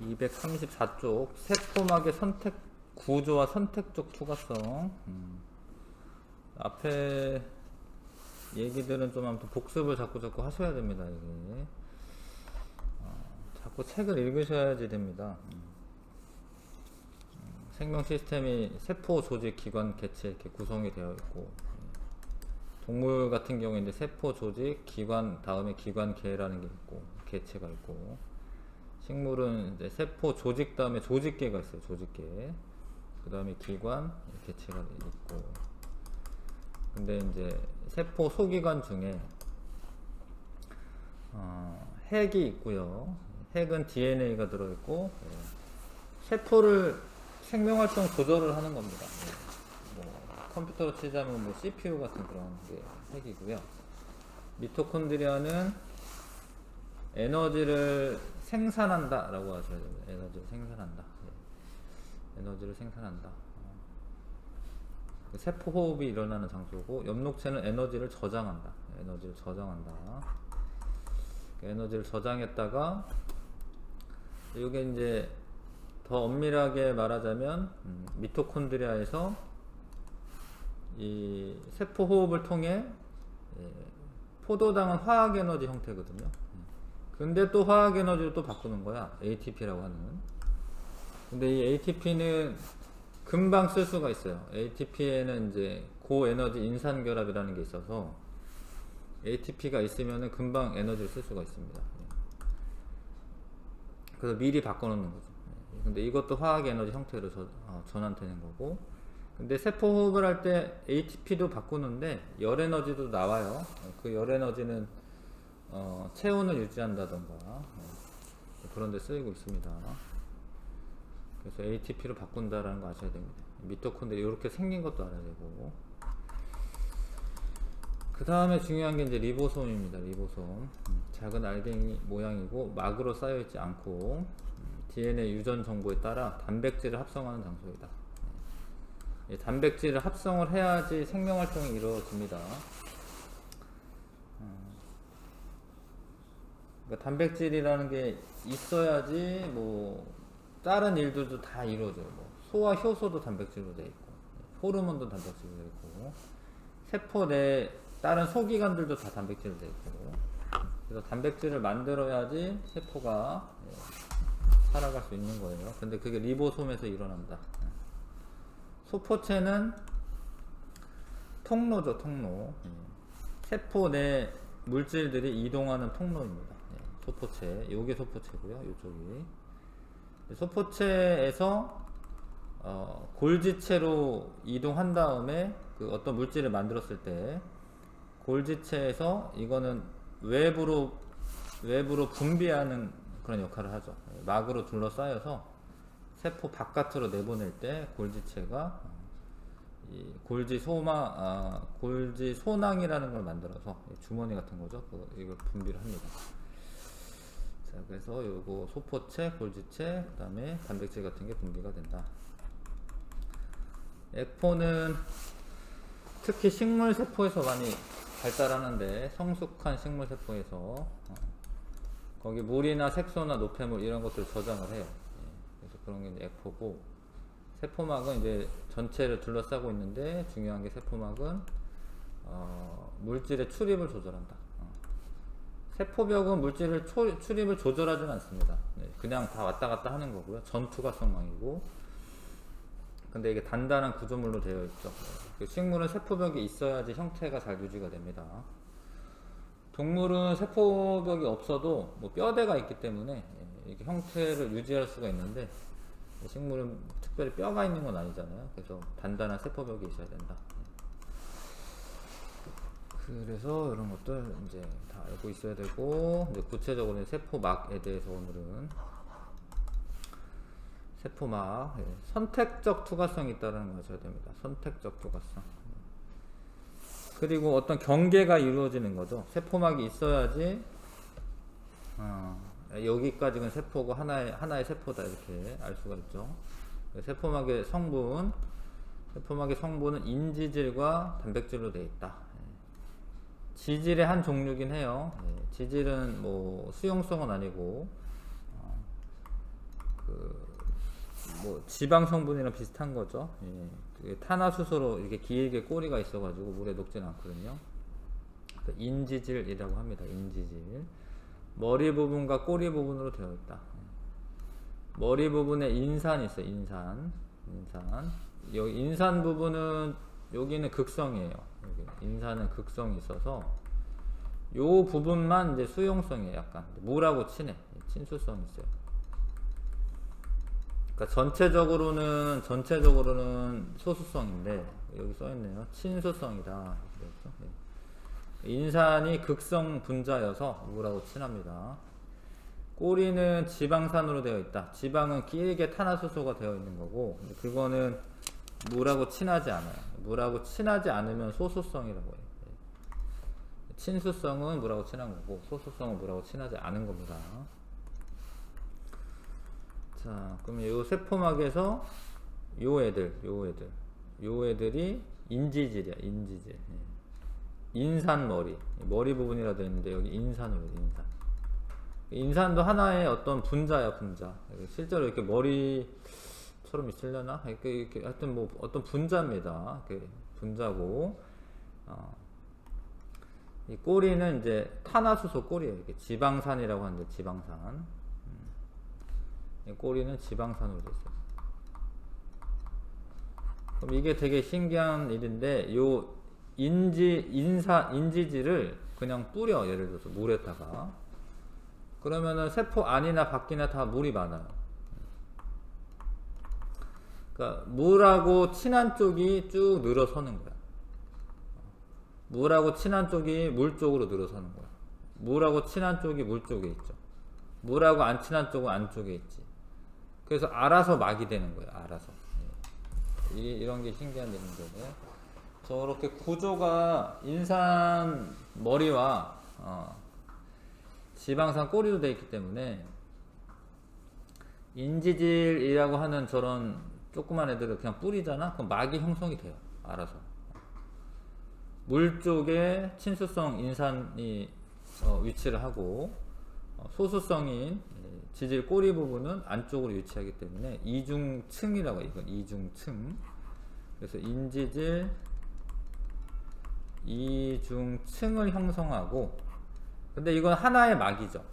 234쪽 세포막의 선택 구조와 선택적 투과성. 앞에 얘기들은 좀 아무튼 복습을 자꾸 하셔야 됩니다. 이게 자꾸 책을 읽으셔야지 됩니다. 생명 시스템이 세포, 조직, 기관, 개체 이렇게 구성이 되어 있고, 동물 같은 경우에 이제 세포, 조직, 기관 다음에 기관, 계라는 게 있고 개체가 있고, 식물은 이제 세포, 조직 다음에 조직계가 있어요. 조직계. 그 다음에 기관, 개체가 있고. 근데 이제 세포 소기관 중에 핵이 있고요. 핵은 DNA가 들어있고, 세포를 생명활동 조절을 하는 겁니다. 뭐 컴퓨터로 치자면 뭐 CPU 같은 그런 게 핵이고요. 미토콘드리아는 에너지를 생산한다 라고 하셔야 됩니다. 에너지를 생산한다. 에너지를 생산한다. 세포 호흡이 일어나는 장소고, 엽록체는 에너지를 저장한다. 에너지를 저장한다. 에너지를 저장했다가, 이게 이제 더 엄밀하게 말하자면 미토콘드리아에서 이 세포 호흡을 통해 포도당은 화학 에너지 형태거든요. 근데 또 화학 에너지를 또 바꾸는 거야. ATP라고 하는. 근데 이 ATP는 금방 쓸 수가 있어요. ATP에는 이제 고에너지 인산결합이라는 게 있어서 ATP가 있으면은 금방 에너지를 쓸 수가 있습니다. 그래서 미리 바꿔놓는 거죠. 근데 이것도 화학 에너지 형태로 전환되는 거고, 근데 세포 호흡을 할 때 ATP도 바꾸는데 열 에너지도 나와요. 그 열 에너지는 체온을 유지한다던가 그런 데 쓰이고 있습니다. 그래서 ATP로 바꾼다라는 거 아셔야 됩니다. 미토콘드리아 이렇게 생긴 것도 알아야 되고, 그 다음에 중요한 게 이제 리보솜입니다. 리보솜. 작은 알갱이 모양이고 막으로 쌓여 있지 않고 DNA 유전 정보에 따라 단백질을 합성하는 장소이다. 단백질을 합성을 해야지 생명 활동이 이루어집니다. 그러니까 단백질이라는 게 있어야지 뭐 다른 일들도 다 이루어져요. 뭐 소화 효소도 단백질로 되어 있고, 호르몬도 단백질로 되어 있고, 세포 내 다른 소기관들도 다 단백질로 되어 있고, 그래서 단백질을 만들어야지 세포가 살아갈 수 있는 거예요. 근데 그게 리보솜에서 일어난다. 소포체는 통로죠, 통로. 세포 내 물질들이 이동하는 통로입니다. 소포체, 요게 소포체고요, 요쪽이. 소포체에서 골지체로 이동한 다음에 그 어떤 물질을 만들었을 때 골지체에서 이거는 외부로 분비하는 그런 역할을 하죠. 막으로 둘러싸여서 세포 바깥으로 내보낼 때 골지체가 이 골지 소낭이라는 걸 만들어서 주머니 같은 거죠. 이걸 분비를 합니다. 자, 그래서 요거 소포체, 골지체, 그 다음에 단백질 같은 게 분비가 된다. 에코는 특히 식물세포에서 많이 발달하는데, 성숙한 식물세포에서 거기 물이나 색소나 노폐물 이런 것들을 저장을 해요. 그래서 그런 게 이제 에코고, 세포막은 이제 전체를 둘러싸고 있는데 중요한 게 세포막은 물질의 출입을 조절한다. 세포벽은 물질을 출입을 조절하지는 않습니다. 그냥 다 왔다 갔다 하는 거고요. 전투가성망이고, 근데 이게 단단한 구조물로 되어 있죠. 식물은 세포벽이 있어야지 형태가 잘 유지가 됩니다. 동물은 세포벽이 없어도 뭐 뼈대가 있기 때문에 이렇게 형태를 유지할 수가 있는데, 식물은 특별히 뼈가 있는 건 아니잖아요. 그래서 단단한 세포벽이 있어야 된다. 그래서 이런 것들 이제 다 알고 있어야 되고, 이제 구체적으로 세포막에 대해서 오늘은 세포막, 선택적 투과성이 있다는 걸 아셔야 됩니다. 선택적 투과성. 그리고 어떤 경계가 이루어지는 거죠. 세포막이 있어야지 여기까지는 세포고 하나의 세포다 이렇게 알 수가 있죠. 세포막의 성분은 인지질과 단백질로 되어 있다. 지질의 한 종류긴 해요. 지질은 뭐 수용성은 아니고 뭐 지방 성분이랑 비슷한 거죠. 예. 그게 탄화수소로 이렇게 길게 꼬리가 있어가지고 물에 녹진 않거든요. 인지질이라고 합니다. 인지질. 머리 부분과 꼬리 부분으로 되어 있다. 머리 부분에 인산이 있어요. 인산. 여기 인산 부분은 여기는 극성이에요. 여기 인산은 극성이 있어서 요 부분만 이제 수용성이에요. 약간 물하고 친해. 친수성이 있어요. 그러니까 전체적으로는 소수성인데 여기 써 있네요. 친수성이다. 그렇죠? 인산이 극성 분자여서 물하고 친합니다. 꼬리는 지방산으로 되어 있다. 지방은 길게 탄화수소가 되어 있는 거고, 그거는 물하고 친하지 않아요. 물하고 친하지 않으면 소수성이라고 해요. 친수성은 물하고 친한 거고, 소수성은 물하고 친하지 않은 겁니다. 자, 그럼 요 세포막에서 요 애들이 인지질이야. 인지질. 인산 머리 부분이라 되어 있는데 여기 인산으로 인산. 인산도 하나의 어떤 분자야, 분자. 실제로 이렇게 머리처럼 있으려나? 이렇게 하여튼 뭐 어떤 분자입니다. 분자고, 이 꼬리는 이제 탄화수소 꼬리예요. 이렇게 지방산이라고 하는데 지방산. 이 꼬리는 지방산으로 되어 있어요. 그럼 이게 되게 신기한 일인데, 요 인지질을 그냥 뿌려, 예를 들어서 물에다가. 그러면은 세포 안이나 밖이나 다 물이 많아요. 그러니까 물하고 친한 쪽이 쭉 늘어서는 거야. 물하고 친한 쪽이 물 쪽으로 늘어서는 거야. 물하고 친한 쪽이 물 쪽에 있죠. 물하고 안 친한 쪽은 안쪽에 있지. 그래서 알아서 막이 되는 거예요. 알아서. 이런 게 신기한 일인데, 저렇게 구조가 인산 머리와 지방산 꼬리로 되어 있기 때문에 인지질이라고 하는 저런 조그만 애들을 그냥 뿌리잖아? 그럼 막이 형성이 돼요. 알아서. 물 쪽에 친수성 인산이 위치를 하고, 소수성인 지질 꼬리 부분은 안쪽으로 위치하기 때문에 이중층이라고 해요. 이건 이중층. 그래서 인지질 이중층을 형성하고, 근데 이건 하나의 막이죠.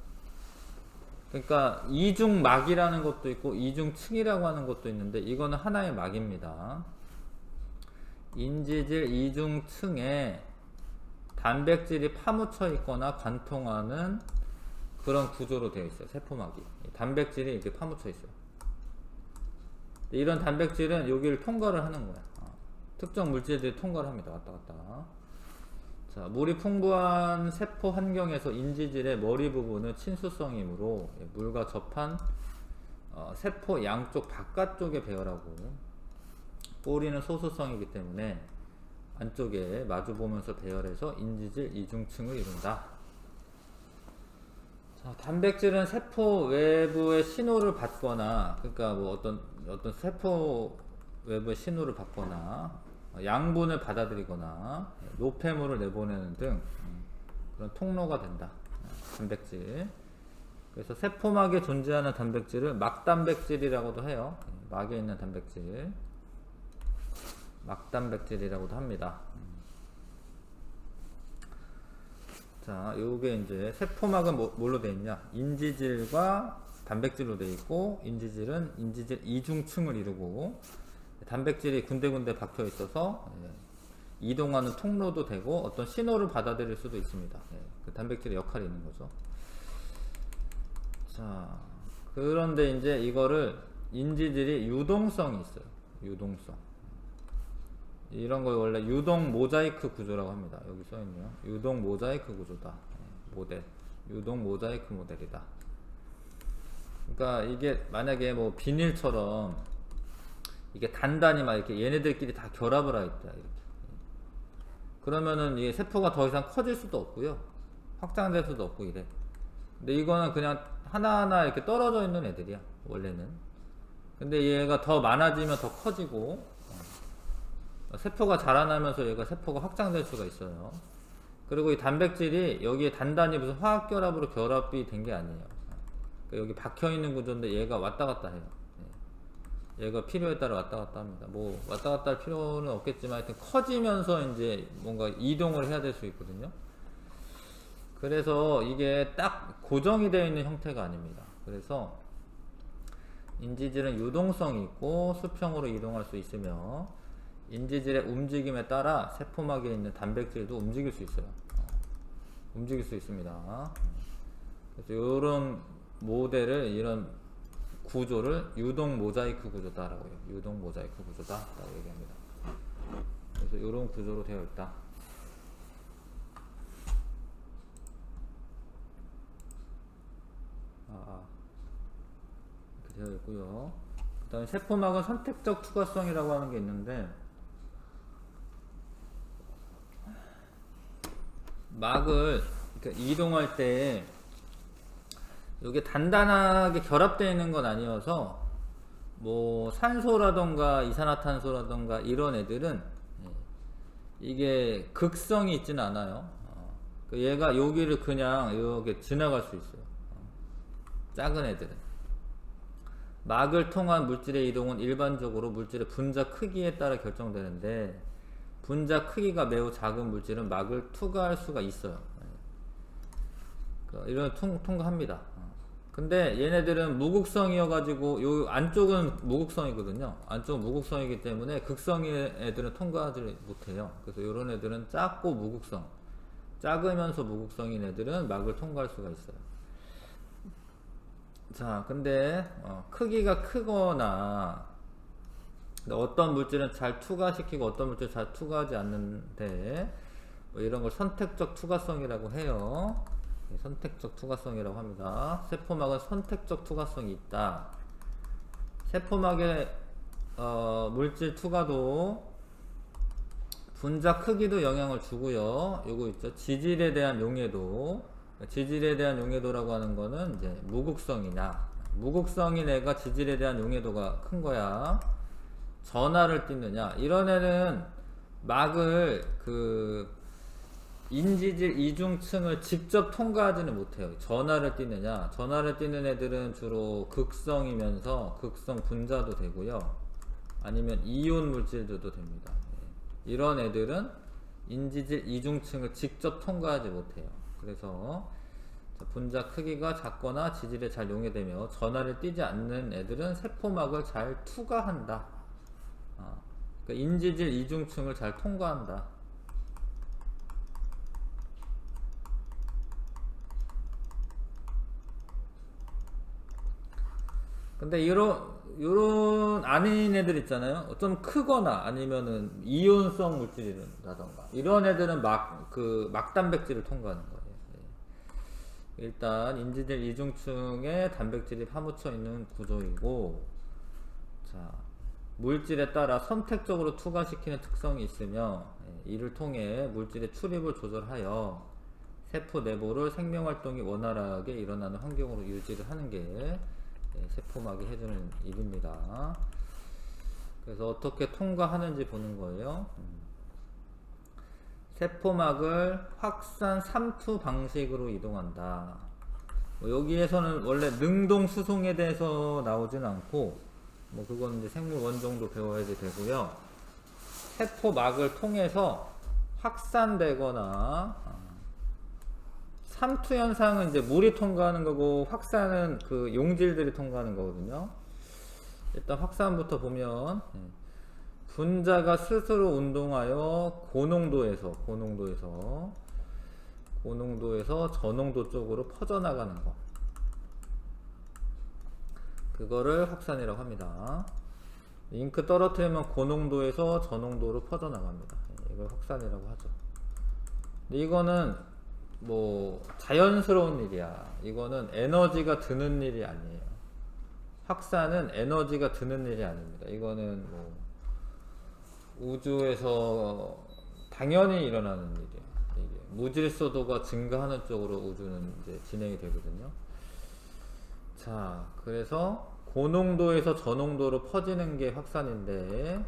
그러니까 이중막이라는 것도 있고 이중층이라고 하는 것도 있는데, 이거는 하나의 막입니다. 인지질 이중층에 단백질이 파묻혀 있거나 관통하는 그런 구조로 되어 있어요. 세포막이. 단백질이 이렇게 파묻혀 있어요. 이런 단백질은 여기를 통과를 하는 거야. 특정 물질들이 통과를 합니다. 왔다 갔다. 자, 물이 풍부한 세포 환경에서 인지질의 머리 부분은 친수성이므로 물과 접한 세포 양쪽 바깥쪽에 배열하고, 꼬리는 소수성이기 때문에 안쪽에 마주보면서 배열해서 인지질 이중층을 이룬다. 자, 단백질은 세포 외부의 신호를 받거나, 그러니까 뭐 어떤 세포 외부의 신호를 받거나, 양분을 받아들이거나 노폐물을 내보내는 등 그런 통로가 된다. 단백질. 그래서 세포막에 존재하는 단백질을 막단백질이라고도 해요. 막에 있는 단백질, 막단백질이라고도 합니다. 자, 요게 이제 세포막은 뭘로 되어 있냐? 인지질과 단백질로 되어 있고, 인지질은 인지질 이중층을 이루고, 단백질이 군데군데 박혀 있어서 이동하는 통로도 되고 어떤 신호를 받아들일 수도 있습니다. 그 단백질의 역할이 있는 거죠. 자, 그런데 이제 이거를 인지질이 유동성이 있어요. 유동성. 이런 걸 원래 유동 모자이크 구조라고 합니다. 여기 써 있네요. 유동 모자이크 구조다. 모델. 유동 모자이크 모델이다. 그러니까 이게 만약에 뭐 비닐처럼 이게 단단히 막 이렇게 얘네들끼리 다 결합을 하겠다. 이렇게. 그러면은 이게 세포가 더 이상 커질 수도 없고요. 확장될 수도 없고 이래. 근데 이거는 그냥 하나하나 이렇게 떨어져 있는 애들이야. 원래는. 근데 얘가 더 많아지면 더 커지고, 세포가 자라나면서 얘가 세포가 확장될 수가 있어요. 그리고 이 단백질이 여기에 단단히 무슨 화학 결합으로 결합이 된 게 아니에요. 그러니까 여기 박혀 있는 구조인데 얘가 왔다 갔다 해요. 얘가 필요에 따라 왔다 갔다 합니다. 뭐 왔다 갔다 할 필요는 없겠지만 하여튼 커지면서 이제 뭔가 이동을 해야 될 수 있거든요. 그래서 이게 딱 고정이 되어 있는 형태가 아닙니다. 그래서 인지질은 유동성이 있고 수평으로 이동할 수 있으며 인지질의 움직임에 따라 세포막에 있는 단백질도 움직일 수 있어요. 움직일 수 있습니다. 그래서 이런 모델을, 이런 구조를 유동 모자이크 구조다라고 해요. 유동 모자이크 구조다라고 얘기합니다. 그래서 이런 구조로 되어 있다. 이렇게 되어 있고요. 그 다음에 세포막은 선택적 투과성이라고 하는 게 있는데, 막을 이동할 때 이게 단단하게 결합되어 있는 건 아니어서 뭐 산소라던가 이산화탄소라던가 이런 애들은 이게 극성이 있지는 않아요. 얘가 여기를 그냥 이렇게 지나갈 수 있어요. 작은 애들은. 막을 통한 물질의 이동은 일반적으로 물질의 분자 크기에 따라 결정되는데, 분자 크기가 매우 작은 물질은 막을 투과할 수가 있어요. 이런 통과합니다. 근데 얘네들은 무극성이어가지고 요 안쪽은 무극성이거든요. 안쪽은 무극성이기 때문에 극성의 애들은 통과하지 못해요. 그래서 이런 애들은 작고 무극성, 작으면서 무극성인 애들은 막을 통과할 수가 있어요. 자, 근데 크기가 크거나 어떤 물질은 잘 투과시키고 어떤 물질은 잘 투과하지 않는데 뭐 이런 걸 선택적 투과성이라고 해요. 선택적 투과성이라고 합니다. 세포막은 선택적 투과성이 있다. 세포막의 물질 투과도 분자 크기도 영향을 주고요. 요거 있죠. 지질에 대한 용해도. 지질에 대한 용해도라고 하는 거는 이제 무극성이냐. 무극성인 애가 지질에 대한 용해도가 큰 거야. 전하를 띠느냐. 이런 애는 막을 인지질 이중층을 직접 통과하지는 못해요. 전하를 띠느냐. 전하를 띠는 애들은 주로 극성이면서 극성 분자도 되고요. 아니면 이온 물질들도 됩니다. 이런 애들은 인지질 이중층을 직접 통과하지 못해요. 그래서 분자 크기가 작거나 지질에 잘 용해되며 전하를 띠지 않는 애들은 세포막을 잘 투과한다. 그러니까 인지질 이중층을 잘 통과한다. 근데 요런 아닌 애들 있잖아요. 좀 크거나 아니면은 이온성 물질이라던가 이런 애들은 막단백질을 통과하는 거예요. 일단 인지질 이중층에 단백질이 파묻혀 있는 구조이고, 자, 물질에 따라 선택적으로 투과시키는 특성이 있으며 이를 통해 물질의 출입을 조절하여 세포 내부를 생명활동이 원활하게 일어나는 환경으로 유지를 하는 게 세포막이 해주는 일입니다. 그래서 어떻게 통과하는지 보는 거예요. 세포막을 확산 삼투 방식으로 이동한다. 여기에서는 원래 능동 수송에 대해서 나오지는 않고, 뭐 그건 이제 생물 원정도 배워야 되고요. 세포막을 통해서 확산되거나, 삼투 현상은 이제 물이 통과하는 거고, 확산은 그 용질들이 통과하는 거거든요. 일단 확산부터 보면, 분자가 스스로 운동하여 고농도에서 저농도 쪽으로 퍼져나가는 거, 그거를 확산이라고 합니다. 잉크 떨어뜨리면 고농도에서 저농도로 퍼져나갑니다. 이걸 확산이라고 하죠. 근데 이거는 뭐 자연스러운 일이야. 이거는 에너지가 드는 일이 아니에요. 확산은 에너지가 드는 일이 아닙니다. 이거는 뭐 우주에서 당연히 일어나는 일이에요. 이게 무질서도가 증가하는 쪽으로 우주는 이제 진행이 되거든요. 자, 그래서 고농도에서 저농도로 퍼지는 게 확산인데,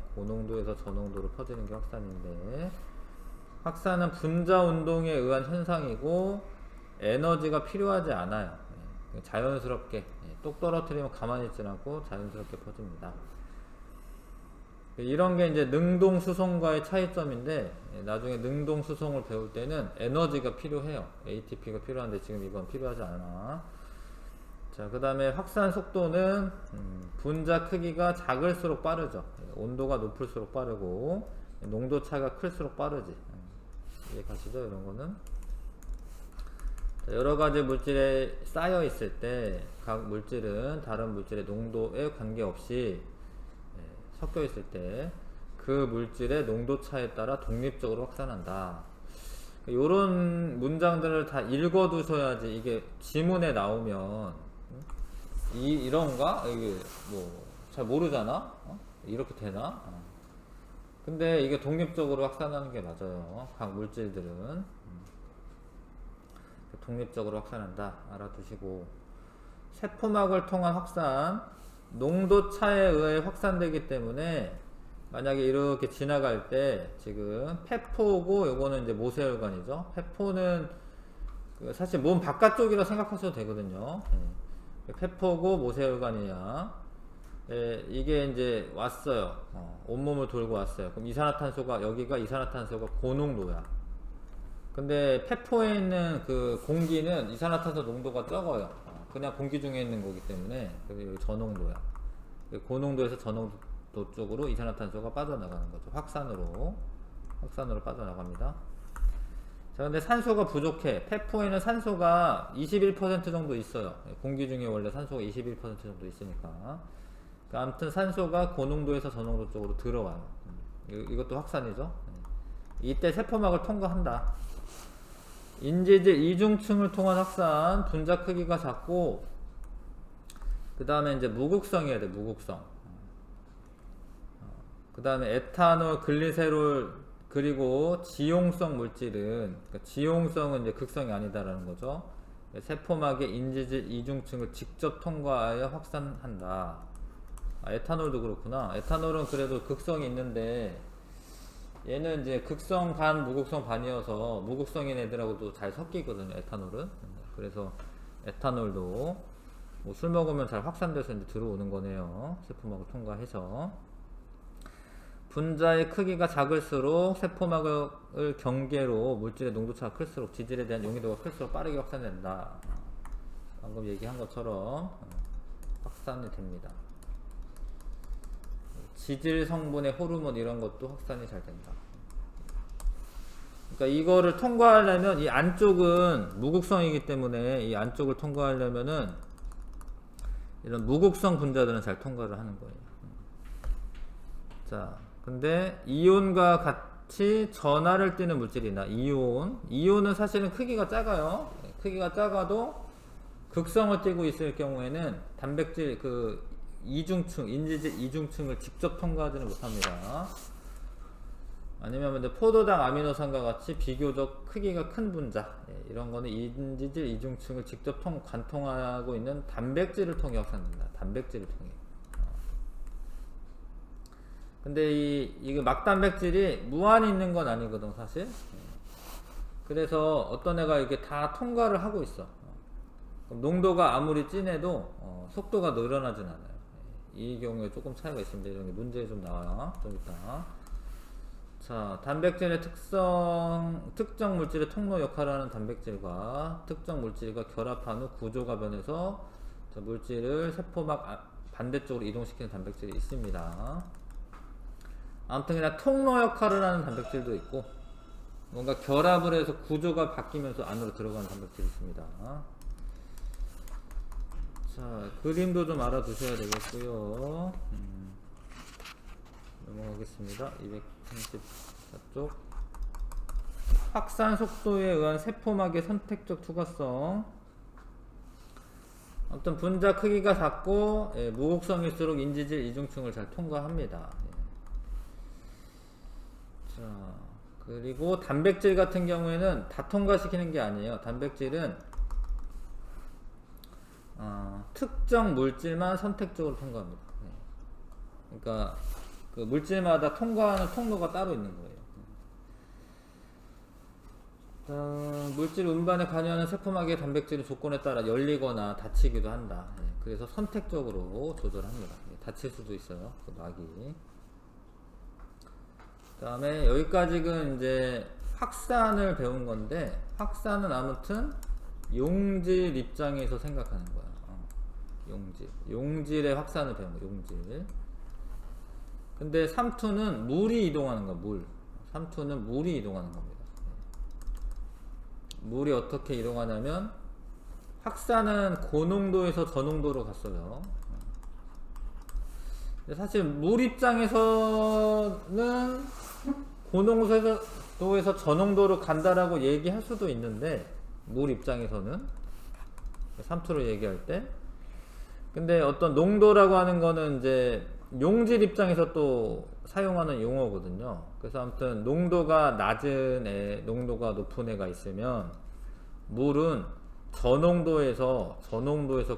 확산은 분자 운동에 의한 현상이고 에너지가 필요하지 않아요. 자연스럽게 똑 떨어뜨리면 가만히 있지 않고 자연스럽게 퍼집니다. 이런 게 이제 능동 수송과의 차이점인데, 나중에 능동 수송을 배울 때는 에너지가 필요해요. ATP가 필요한데 지금 이건 필요하지 않아. 자, 그 다음에 확산 속도는 분자 크기가 작을수록 빠르죠. 온도가 높을수록 빠르고 농도 차가 클수록 빠르지. 이해 가시죠? 이런 거는. 여러 가지 물질에 쌓여 있을 때 각 물질은 다른 물질의 농도에 관계없이 섞여 있을 때 그 물질의 농도 차에 따라 독립적으로 확산한다. 이런 문장들을 다 읽어 두셔야지 이게 지문에 나오면 이런가? 이게 뭐 잘 모르잖아? 이렇게 되나? 근데 이게 독립적으로 확산하는 게 맞아요. 각 물질들은 독립적으로 확산한다. 알아두시고, 세포막을 통한 확산, 농도 차에 의해 확산되기 때문에 만약에 이렇게 지나갈 때 지금 폐포고 요거는 이제 모세혈관이죠. 폐포는 사실 몸 바깥쪽이라 생각하셔도 되거든요. 폐포고 모세혈관이야. 이게 이제 왔어요. 온몸을 돌고 왔어요. 그럼 이산화탄소가, 여기가 이산화탄소가 고농도야. 근데 폐포에 있는 그 공기는 이산화탄소 농도가 적어요. 그냥 공기 중에 있는 거기 때문에 여기 저농도야. 고농도에서 저농도 쪽으로 이산화탄소가 빠져나가는 거죠. 확산으로 빠져나갑니다. 자, 근데 산소가 부족해. 폐포에는 산소가 21% 정도 있어요. 공기 중에 원래 산소가 21% 정도 있으니까. 아무튼 산소가 고농도에서 저농도 쪽으로 들어와요. 이것도 확산이죠. 이때 세포막을 통과한다. 인지질 이중층을 통한 확산, 분자 크기가 작고, 그 다음에 이제 무극성이어야 돼. 무극성. 그 다음에 에탄올, 글리세롤, 그리고 지용성 물질은, 그러니까 지용성은 이제 극성이 아니다라는 거죠. 세포막의 인지질 이중층을 직접 통과하여 확산한다. 에탄올도 그렇구나. 에탄올은 그래도 극성이 있는데, 얘는 이제 극성 반, 무극성 반이어서 무극성인 애들하고도 잘 섞이거든요, 에탄올은. 그래서 에탄올도 뭐 술 먹으면 잘 확산돼서 이제 들어오는 거네요. 세포막을 통과해서. 분자의 크기가 작을수록 세포막을 경계로 물질의 농도차가 클수록 지질에 대한 용이도가 클수록 빠르게 확산된다. 방금 얘기한 것처럼 확산이 됩니다. 지질 성분의 호르몬 이런 것도 확산이 잘 된다. 그러니까 이거를 통과하려면 이 안쪽은 무극성이기 때문에 이 안쪽을 통과하려면은 이런 무극성 분자들은 잘 통과를 하는 거예요. 자, 근데 이온과 같이 전하를 띠는 물질이나 이온은 사실은 크기가 작아요. 크기가 작아도 극성을 띠고 있을 경우에는 단백질 이중층, 인지질 이중층을 직접 통과하지는 못합니다. 아니면 포도당 아미노산과 같이 비교적 크기가 큰 분자, 이런 거는 인지질 이중층을 직접 관통하고 있는 단백질을 통해 확산됩니다. 단백질을 통해. 근데 이거 막단백질이 무한히 있는 건 아니거든, 사실. 그래서 어떤 애가 이렇게 다 통과를 하고 있어. 그럼 농도가 아무리 진해도 속도가 늘어나진 않아요. 이 경우에 조금 차이가 있습니다. 이런 게 문제에 좀 나와요. 좀 이따. 자, 단백질의 특정 물질의 통로 역할을 하는 단백질과 특정 물질과 결합한 후 구조가 변해서 물질을 세포막 반대쪽으로 이동시키는 단백질이 있습니다. 아무튼 그냥 통로 역할을 하는 단백질도 있고, 뭔가 결합을 해서 구조가 바뀌면서 안으로 들어가는 단백질이 있습니다. 자, 그림도 좀 알아두셔야 되겠고요. 넘어가겠습니다. 234쪽. 확산 속도에 의한 세포막의 선택적 투과성. 아무튼 분자 크기가 작고 무극성일수록 인지질 이중층을 잘 통과합니다. 자, 그리고 단백질 같은 경우에는 다 통과시키는 게 아니에요. 단백질은 특정 물질만 선택적으로 통과합니다. 그러니까 그 물질마다 통과하는 통로가 따로 있는 거예요. 물질 운반에 관여하는 세포막의 단백질의 조건에 따라 열리거나 닫히기도 한다. 예, 그래서 선택적으로 조절합니다. 예, 닫힐 수도 있어요. 그 막이. 그 다음에 여기까지는 이제 확산을 배운 건데, 확산은 아무튼 용질 입장에서 생각하는 거야. 용질의 확산을 배운 거, 용질. 근데 삼투는 물이 이동하는 거야, 물. 삼투는 물이 이동하는 겁니다. 물이 어떻게 이동하냐면, 확산은 고농도에서 저농도로 갔어요. 근데 사실 물 입장에서는 고농도에서 저농도로 간다라고 얘기할 수도 있는데, 물 입장에서는 삼투를 얘기할 때. 근데 어떤 농도라고 하는 거는 이제 용질 입장에서 또 사용하는 용어거든요. 그래서 아무튼 농도가 낮은 애, 농도가 높은 애가 있으면 물은 저농도에서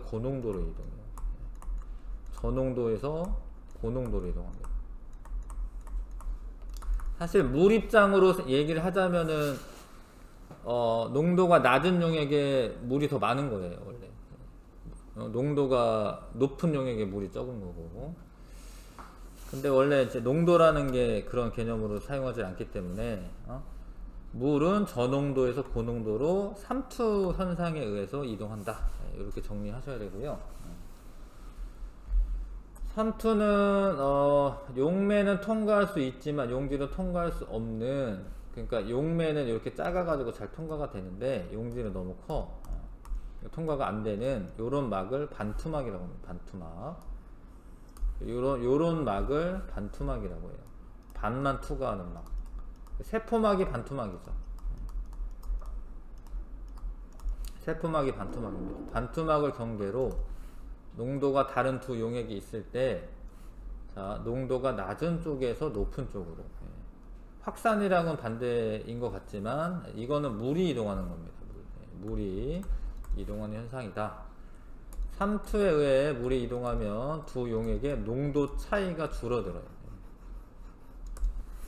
고농도로 이동해요. 저농도에서 고농도로 이동합니다. 사실 물 입장으로 얘기를 하자면은 농도가 낮은 용액에 물이 더 많은 거예요, 원래. 농도가 높은 용액에 물이 적은 거고. 근데 원래 이제 농도라는 게 그런 개념으로 사용하지 않기 때문에 물은 저농도에서 고농도로 삼투 현상에 의해서 이동한다. 이렇게 정리하셔야 되고요. 삼투는 용매는 통과할 수 있지만 용질은 통과할 수 없는, 그러니까 용매는 이렇게 작아가지고 잘 통과가 되는데 용질은 너무 커. 통과가 안 되는 요런 막을 반투막이라고 합니다. 반투막. 요런 막을 반투막이라고 해요. 반만 투과하는 막. 세포막이 반투막이죠. 세포막이 반투막입니다. 반투막을 경계로 농도가 다른 두 용액이 있을 때, 자, 농도가 낮은 쪽에서 높은 쪽으로. 확산이랑은 반대인 것 같지만 이거는 물이 이동하는 겁니다. 물이 이동하는 현상이다. 삼투에 의해 물이 이동하면 두 용액의 농도 차이가 줄어들어요.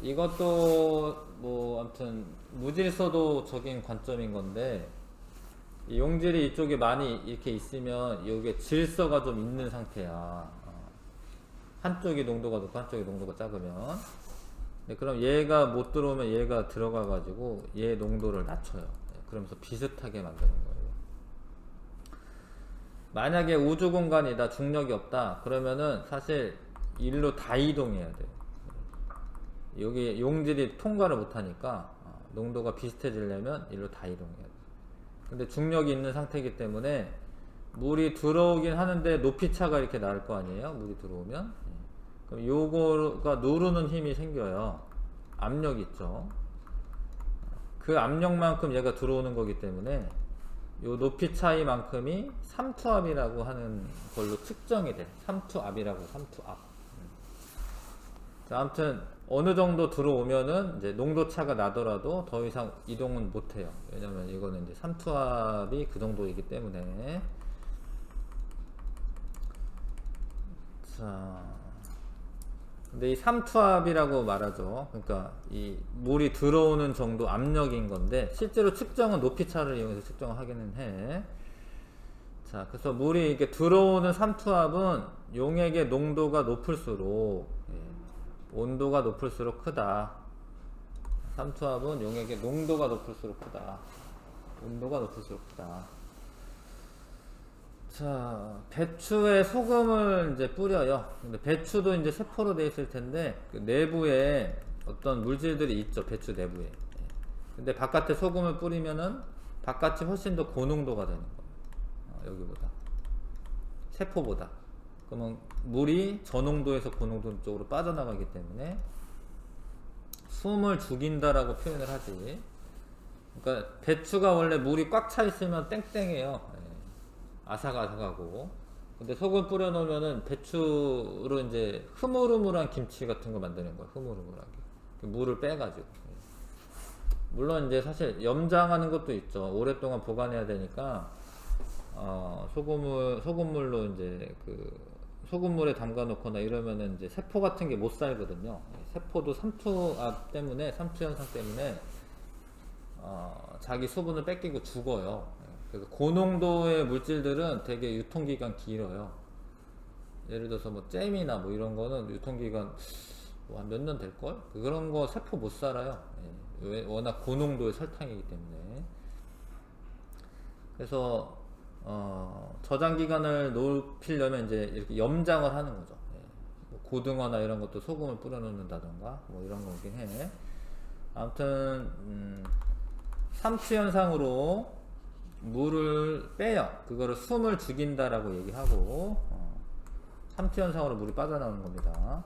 이것도 뭐 아무튼 무질서도적인 관점인 건데, 이 용질이 이쪽에 많이 이렇게 있으면 이게 질서가 좀 있는 상태야. 한쪽이 농도가 높고 한쪽이 농도가 작으면. 네, 그럼 얘가 못 들어오면 얘가 들어가 가지고 얘 농도를 낮춰요. 그러면서 비슷하게 만드는 거예요. 만약에 우주 공간이다, 중력이 없다, 그러면은 사실 일로 다 이동해야 돼요. 여기 용질이 통과를 못하니까 농도가 비슷해지려면 일로 다 이동해야 돼요. 근데 중력이 있는 상태이기 때문에 물이 들어오긴 하는데 높이차가 이렇게 날 거 아니에요? 물이 들어오면. 그럼 요거가 누르는 힘이 생겨요. 압력 있죠. 그 압력만큼 얘가 들어오는 거기 때문에 요 높이 차이만큼이 삼투압이라고 하는 걸로 측정이 돼. 삼투압이라고, 삼투압. 자, 아무튼 어느 정도 들어오면은 이제 농도 차가 나더라도 더 이상 이동은 못 해요. 왜냐면 이거는 이제 삼투압이 그 정도이기 때문에. 자, 근데 이 삼투압이라고 말하죠. 그러니까 이 물이 들어오는 정도 압력인 건데, 실제로 측정은 높이차를 이용해서 측정을 하기는 해. 자, 그래서 물이 이렇게 들어오는 삼투압은 용액의 농도가 높을수록, 온도가 높을수록 크다. 삼투압은 용액의 농도가 높을수록 크다. 온도가 높을수록 크다. 자, 배추에 소금을 이제 뿌려요. 근데 배추도 이제 세포로 되어 있을 텐데, 그 내부에 어떤 물질들이 있죠. 배추 내부에. 근데 바깥에 소금을 뿌리면은 바깥이 훨씬 더 고농도가 되는 거예요. 여기보다. 세포보다. 그러면 물이 저농도에서 고농도 쪽으로 빠져나가기 때문에 숨을 죽인다라고 표현을 하지. 그러니까 배추가 원래 물이 꽉 차 있으면 땡땡해요. 아삭아삭하고. 근데 소금 뿌려 놓으면은 배추로 이제 흐물흐물한 김치 같은 거 만드는 거야. 흐물흐물하게. 물을 빼가지고. 물론 이제 사실 염장하는 것도 있죠. 오랫동안 보관해야 되니까 소금물로 이제 그 소금물에 담가 놓거나 이러면은 이제 세포 같은 게 못 살거든요. 세포도 삼투압 때문에, 삼투 현상 때문에 자기 수분을 뺏기고 죽어요. 그래서 고농도의 물질들은 되게 유통기간 길어요. 예를 들어서 뭐 잼이나 뭐 이런 거는 유통기간 한 몇 년 될걸? 그런 거 세포 못 살아요. 워낙 고농도의 설탕이기 때문에. 그래서 저장 기간을 높이려면 이제 이렇게 염장을 하는 거죠. 뭐 고등어나 이런 것도 소금을 뿌려 놓는다던가 뭐 이런 거긴 해. 아무튼 삼투 현상으로 물을 빼요. 그거를 숨을 죽인다라고 얘기하고 삼투 현상으로 물이 빠져나오는 겁니다.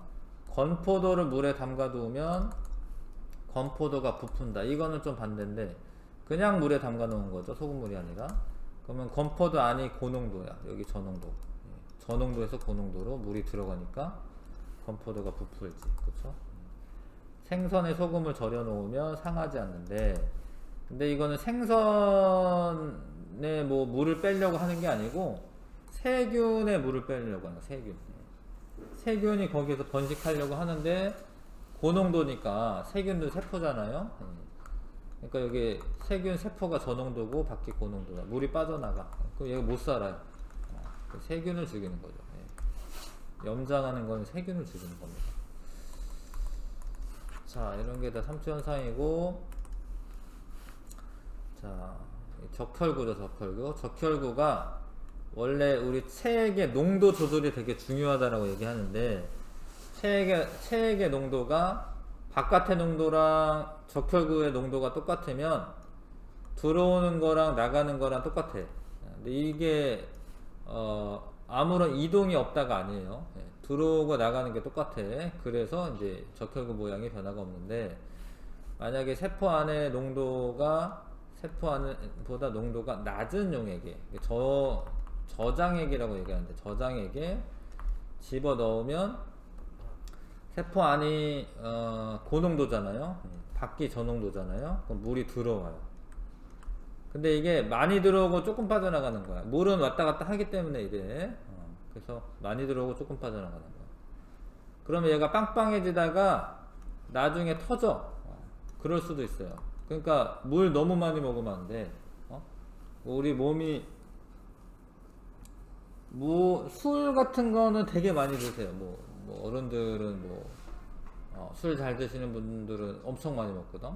건포도를 물에 담가 두면 건포도가 부푼다. 이거는 좀 반대인데 그냥 물에 담가 놓은 거죠. 소금물이 아니라. 그러면 건포도 안이 고농도야. 여기 저농도. 저농도에서 고농도로 물이 들어가니까 건포도가 부풀지. 그렇죠? 생선에 소금을 절여 놓으면 상하지 않는데, 근데 이거는 생선에 뭐 물을 빼려고 하는 게 아니고 세균에 물을 빼려고 하는 거야. 세균이 거기에서 번식하려고 하는데 고농도니까 세균도 세포잖아요. 그러니까 여기 세균 세포가 저농도고 밖이 고농도다. 물이 빠져나가. 그럼 얘가 못 살아요. 세균을 죽이는 거죠. 염장하는 건 세균을 죽이는 겁니다. 자, 이런 게 다 삼투 현상이고, 자, 적혈구죠, 적혈구. 적혈구가 원래 우리 체액의 농도 조절이 되게 중요하다라고 얘기하는데, 체액의 농도가 바깥의 농도랑 적혈구의 농도가 똑같으면 들어오는 거랑 나가는 거랑 똑같아. 근데 이게 아무런 이동이 없다가 아니에요. 들어오고 나가는 게 똑같아. 그래서 이제 적혈구 모양이 변화가 없는데, 만약에 세포 안의 농도가 세포 안보다 농도가 낮은 용액에 저장액이라고 얘기하는데, 저장액에 집어 넣으면 세포 안이 고농도잖아요. 밖이 저농도잖아요. 그럼 물이 들어와요. 근데 이게 많이 들어오고 조금 빠져나가는 거야. 물은 왔다 갔다 하기 때문에 이래. 그래서 많이 들어오고 조금 빠져나가는 거야. 그러면 얘가 빵빵해지다가 나중에 터져. 그럴 수도 있어요. 그러니까 물 너무 많이 먹으면 안 돼. 우리 몸이 술 같은 거는 되게 많이 드세요. 뭐 어른들은 술 잘 드시는 분들은 엄청 많이 먹거든.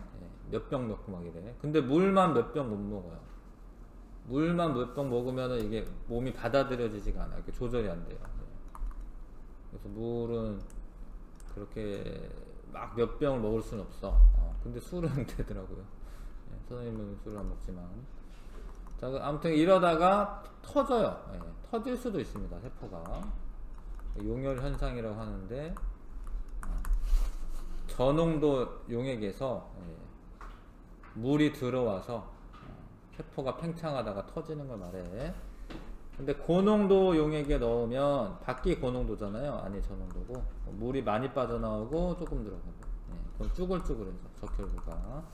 몇 병 먹고 막 이래. 근데 물만 몇 병 못 먹어요. 물만 몇 병 먹으면은 이게 몸이 받아들여지지가 않아요. 이렇게 조절이 안 돼요. 그래서 물은 그렇게 막 몇 병을 먹을 수는 없어. 근데 술은 되더라고요. 선생님은 술을 안 먹지만. 자, 아무튼 이러다가 터져요. 터질 수도 있습니다. 세포가. 용혈 현상이라고 하는데, 저농도 용액에서 물이 들어와서 세포가 팽창하다가 터지는 걸 말해. 근데 고농도 용액에 넣으면 밖이 고농도잖아요. 안이 저농도고 물이 많이 빠져나오고 조금 들어가고. 그럼 쭈글쭈글해서 적혈구가.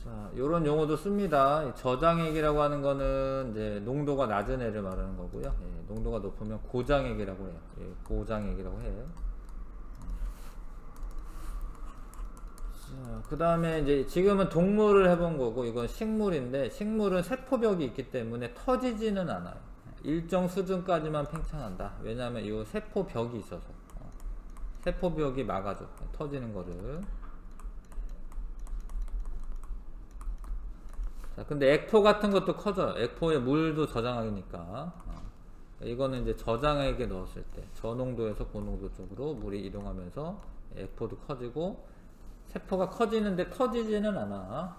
자, 요런 용어도 씁니다. 저장액이라고 하는 거는 이제 농도가 낮은 애를 말하는 거고요. 농도가 높으면 고장액이라고 해요. 고장액이라고 해. 자, 그 다음에 이제 지금은 동물을 해본 거고, 이건 식물인데, 식물은 세포벽이 있기 때문에 터지지는 않아요. 일정 수준까지만 팽창한다. 왜냐하면 이 세포벽이 있어서. 세포벽이 막아줘. 터지는 거를. 자, 근데 액포 같은 것도 커져요. 액포에 물도 저장하니까. 이거는 이제 저장액에 넣었을 때 저농도에서 고농도 쪽으로 물이 이동하면서 액포도 커지고, 세포가 커지는데 터지지는 않아.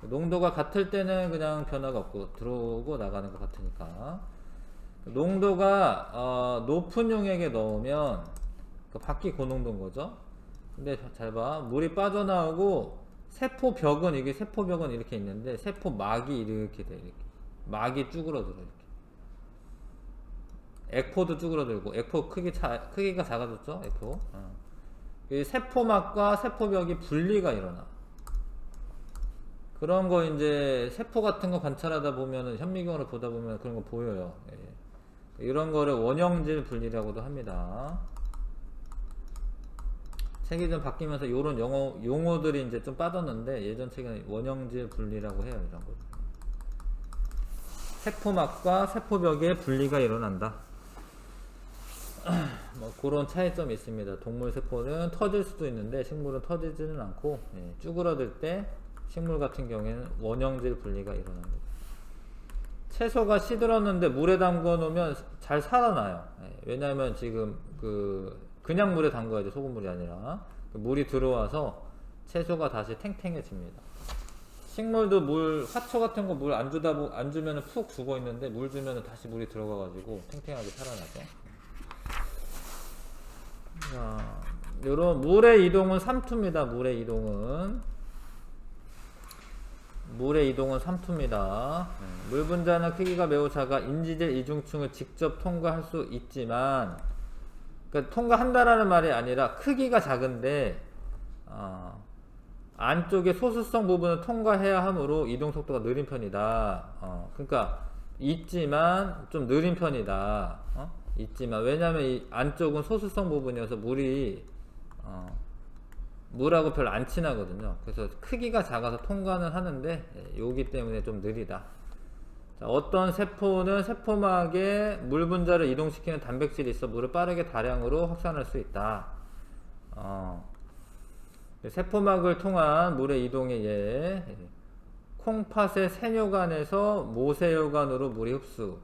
농도가 같을 때는 그냥 변화가 없고 들어오고 나가는 것 같으니까. 농도가 높은 용액에 넣으면 그 밖이 고농도인 거죠. 근데 잘 봐, 물이 빠져나오고 세포벽은 이렇게 있는데 세포막이 이렇게 돼. 이렇게 막이 쭈그러들어. 이렇게 액포도 쭈그러들고, 액포 크기가 작아졌죠. 액포. 이 세포막과 세포벽이 분리가 일어나. 그런 거 이제 세포 같은 거 관찰하다 보면은, 현미경으로 보다 보면 그런 거 보여요. 이런 거를 원형질 분리라고도 합니다. 책이 좀 바뀌면서 요런 용어들이 이제 좀 빠졌는데 예전 책은 원형질 분리라고 해요. 이런 거. 세포막과 세포벽의 분리가 일어난다. 뭐 그런 차이점이 있습니다. 동물 세포는 터질 수도 있는데 식물은 터지지는 않고 쭈그러들 때 식물 같은 경우에는 원형질 분리가 일어납니다. 채소가 시들었는데 물에 담궈 놓으면 잘 살아나요. 왜냐하면 지금 그냥 물에 담가야죠. 소금물이 아니라 물이 들어와서 채소가 다시 탱탱해집니다. 식물도 화초 같은 거 물 안 주면 푹 죽어 있는데 물 주면 다시 물이 들어가가지고 탱탱하게 살아나죠. 자, 요런 물의 이동은 삼투입니다. 물의 이동은 삼투입니다. 물 분자는 크기가 매우 작아 인지질 이중층을 직접 통과할 수 있지만, 그러니까 통과한다라는 말이 아니라 크기가 작은데 안쪽에 소수성 부분을 통과해야 하므로 이동 속도가 느린 편이다. 그러니까 있지만 좀 느린 편이다. 있지만 왜냐하면 이 안쪽은 소수성 부분이어서 물하고 별로 안 친하거든요. 그래서 크기가 작아서 통과는 하는데 요기 때문에 좀 느리다. 자, 어떤 세포는 세포막에 물 분자를 이동시키는 단백질이 있어 물을 빠르게 다량으로 확산할 수 있다. 세포막을 통한 물의 이동에 콩팥의 세뇨관에서 모세혈관으로 물이 흡수.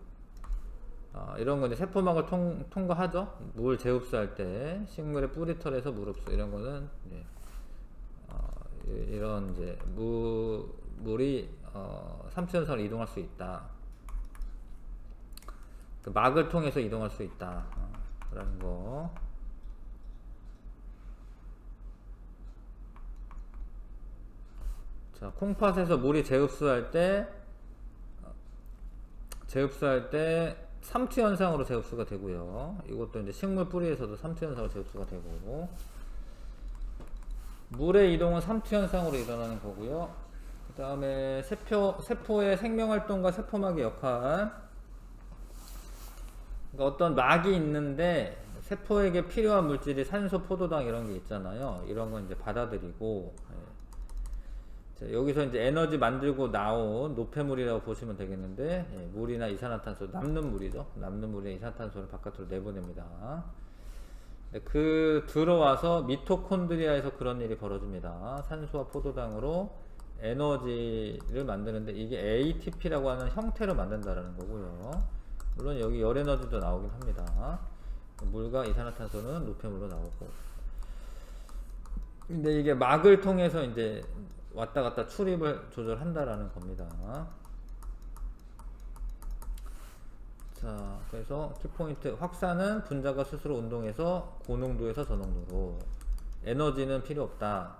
이런 건 이제 세포막을 통과하죠. 물 재흡수할 때 식물의 뿌리털에서 물 흡수 이런 거는 이런 이제 물이 삼투현상으로 이동할 수 있다. 그 막을 통해서 이동할 수 있다. 라는 거. 자, 콩팥에서 물이 재흡수할 때 삼투 현상으로 재흡수가 되고요. 이것도 이제 식물 뿌리에서도 삼투 현상으로 재흡수가 되고, 물의 이동은 삼투 현상으로 일어나는 거고요. 그 다음에 세포의 생명활동과 세포막의 역할. 그러니까 어떤 막이 있는데 세포에게 필요한 물질이 산소, 포도당 이런 게 있잖아요. 이런 건 이제 받아들이고, 자, 여기서 이제 에너지 만들고 나온 노폐물이라고 보시면 되겠는데, 물이나 이산화탄소, 남는 물이죠. 남는 물에 이산화탄소를 바깥으로 내보냅니다. 들어와서 미토콘드리아에서 그런 일이 벌어집니다. 산소와 포도당으로 에너지를 만드는데 이게 ATP라고 하는 형태로 만든다라는 거고요. 물론 여기 열 에너지도 나오긴 합니다. 물과 이산화탄소는 노폐물로 나오고. 근데 이게 막을 통해서 이제 왔다 갔다 출입을 조절한다라는 겁니다. 자, 그래서 키포인트 확산은 분자가 스스로 운동해서 고농도에서 저농도로. 에너지는 필요 없다.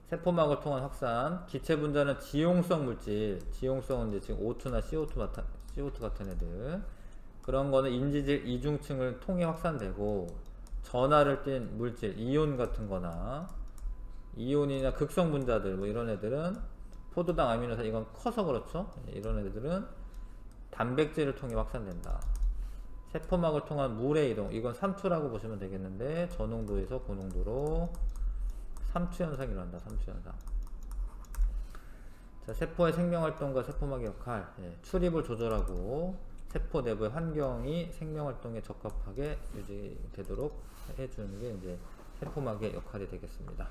세포막을 통한 확산. 기체 분자는 지용성 물질, 지용성은 이제 지금 O2나 CO2 같은 애들, 그런 거는 인지질 이중층을 통해 확산되고, 전하를 띤 물질, 이온 같은 거나 이온이나 극성 분자들 뭐 이런 애들은 포도당, 아미노산, 이건 커서 그렇죠. 이런 애들은 단백질을 통해 확산된다. 세포막을 통한 물의 이동, 이건 삼투라고 보시면 되겠는데 저농도에서 고농도로 삼투 현상이 일어난다. 삼투 현상. 자, 세포의 생명활동과 세포막의 역할. 출입을 조절하고 세포 내부의 환경이 생명활동에 적합하게 유지되도록 해주는 게 이제 세포막의 역할이 되겠습니다.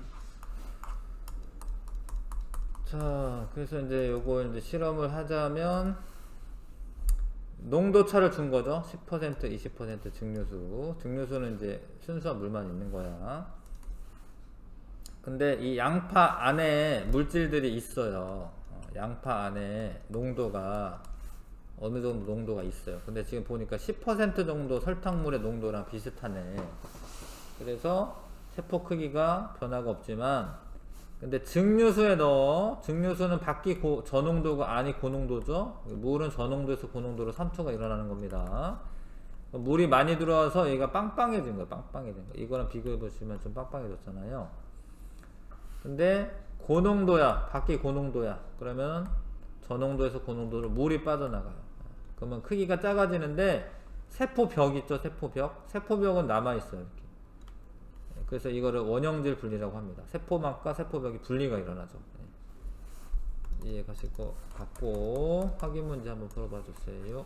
자, 그래서 이제 요거 이제 실험을 하자면 농도차를 준 거죠. 10%, 20% 증류수. 증류수는 이제 순수한 물만 있는 거야. 근데 이 양파 안에 물질들이 있어요. 양파 안에 농도가 어느 정도 농도가 있어요. 근데 지금 보니까 10% 정도 설탕물의 농도랑 비슷하네. 그래서 세포 크기가 변화가 없지만, 근데 증류수에 넣어. 증류수는 밖이 저농도가 아니 고농도죠. 물은 저농도에서 고농도로 삼투가 일어나는 겁니다. 물이 많이 들어와서 얘가 빵빵해진 거예요. 빵빵해진 거. 이거랑 비교해 보시면 좀 빵빵해졌잖아요. 근데 고농도야, 밖이 고농도야. 그러면 저농도에서 고농도로 물이 빠져나가요. 그러면 크기가 작아지는데 세포벽 있죠. 세포벽은 남아있어요. 이렇게. 그래서 이거를 원형질 분리라고 합니다. 세포막과 세포벽이 분리가 일어나죠. 이해 가실 것 같고, 확인 문제 한번 풀어봐 주세요.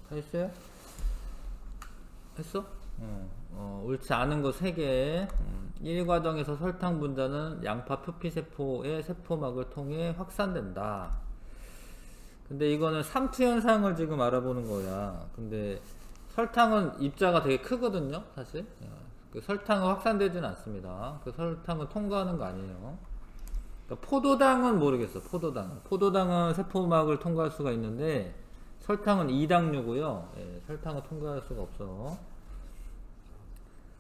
다 했어요? 했어? 옳지 않은 거 3개. 1과정에서 설탕 분자는 양파 표피세포의 세포막을 통해 확산된다. 근데 이거는 삼투 현상을 지금 알아보는 거야. 근데 설탕은 입자가 되게 크거든요, 사실. 그 설탕은 확산되지는 않습니다. 그 설탕은 통과하는 거 아니에요. 그러니까 포도당은 모르겠어. 포도당은 세포막을 통과할 수가 있는데 설탕은 이당류고요. 설탕은 통과할 수가 없어.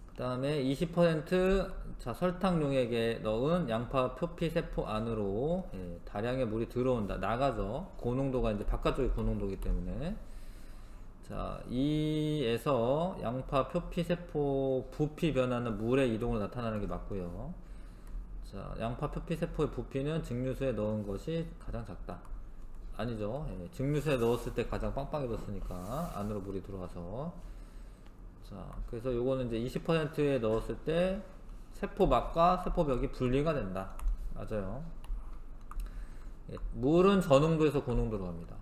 그 다음에 20% 자, 설탕 용액에 넣은 양파 표피 세포 안으로 다량의 물이 들어온다. 나가죠. 고농도가 이제 바깥쪽이 고농도이기 때문에. 자, 이에서 양파 표피 세포 부피 변화는 물의 이동으로 나타나는 게 맞고요. 자, 양파 표피 세포의 부피는 증류수에 넣은 것이 가장 작다. 아니죠. 증류수에 넣었을 때 가장 빵빵해졌으니까 안으로 물이 들어와서. 자, 그래서 요거는 이제 20%에 넣었을 때 세포막과 세포벽이 분리가 된다. 맞아요. 물은 저농도에서 고농도로 갑니다.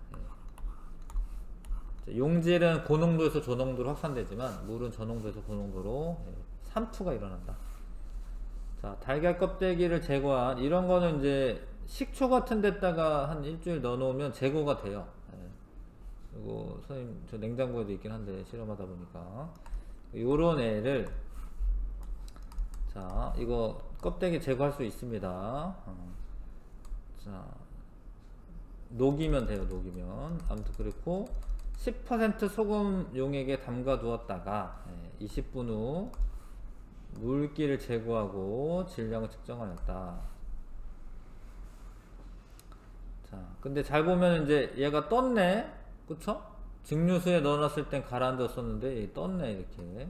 용질은 고농도에서 저농도로 확산되지만 물은 저농도에서 고농도로 삼투가 일어난다. 자, 달걀 껍데기를 제거한 이런 거는 이제 식초 같은 데다가 한 일주일 넣어 놓으면 제거가 돼요. 이거 선생님 저 냉장고에도 있긴 한데 실험하다 보니까 요런 애를, 자, 이거 껍데기 제거할 수 있습니다. 자, 녹이면 돼요. 녹이면. 아무튼 그렇고 10% 소금 용액에 담가 두었다가 20분 후 물기를 제거하고 질량을 측정하였다. 자, 근데 잘 보면 이제 얘가 떴네, 그쵸? 증류수에 넣어놨을 땐 가라앉았었는데 떴네 이렇게.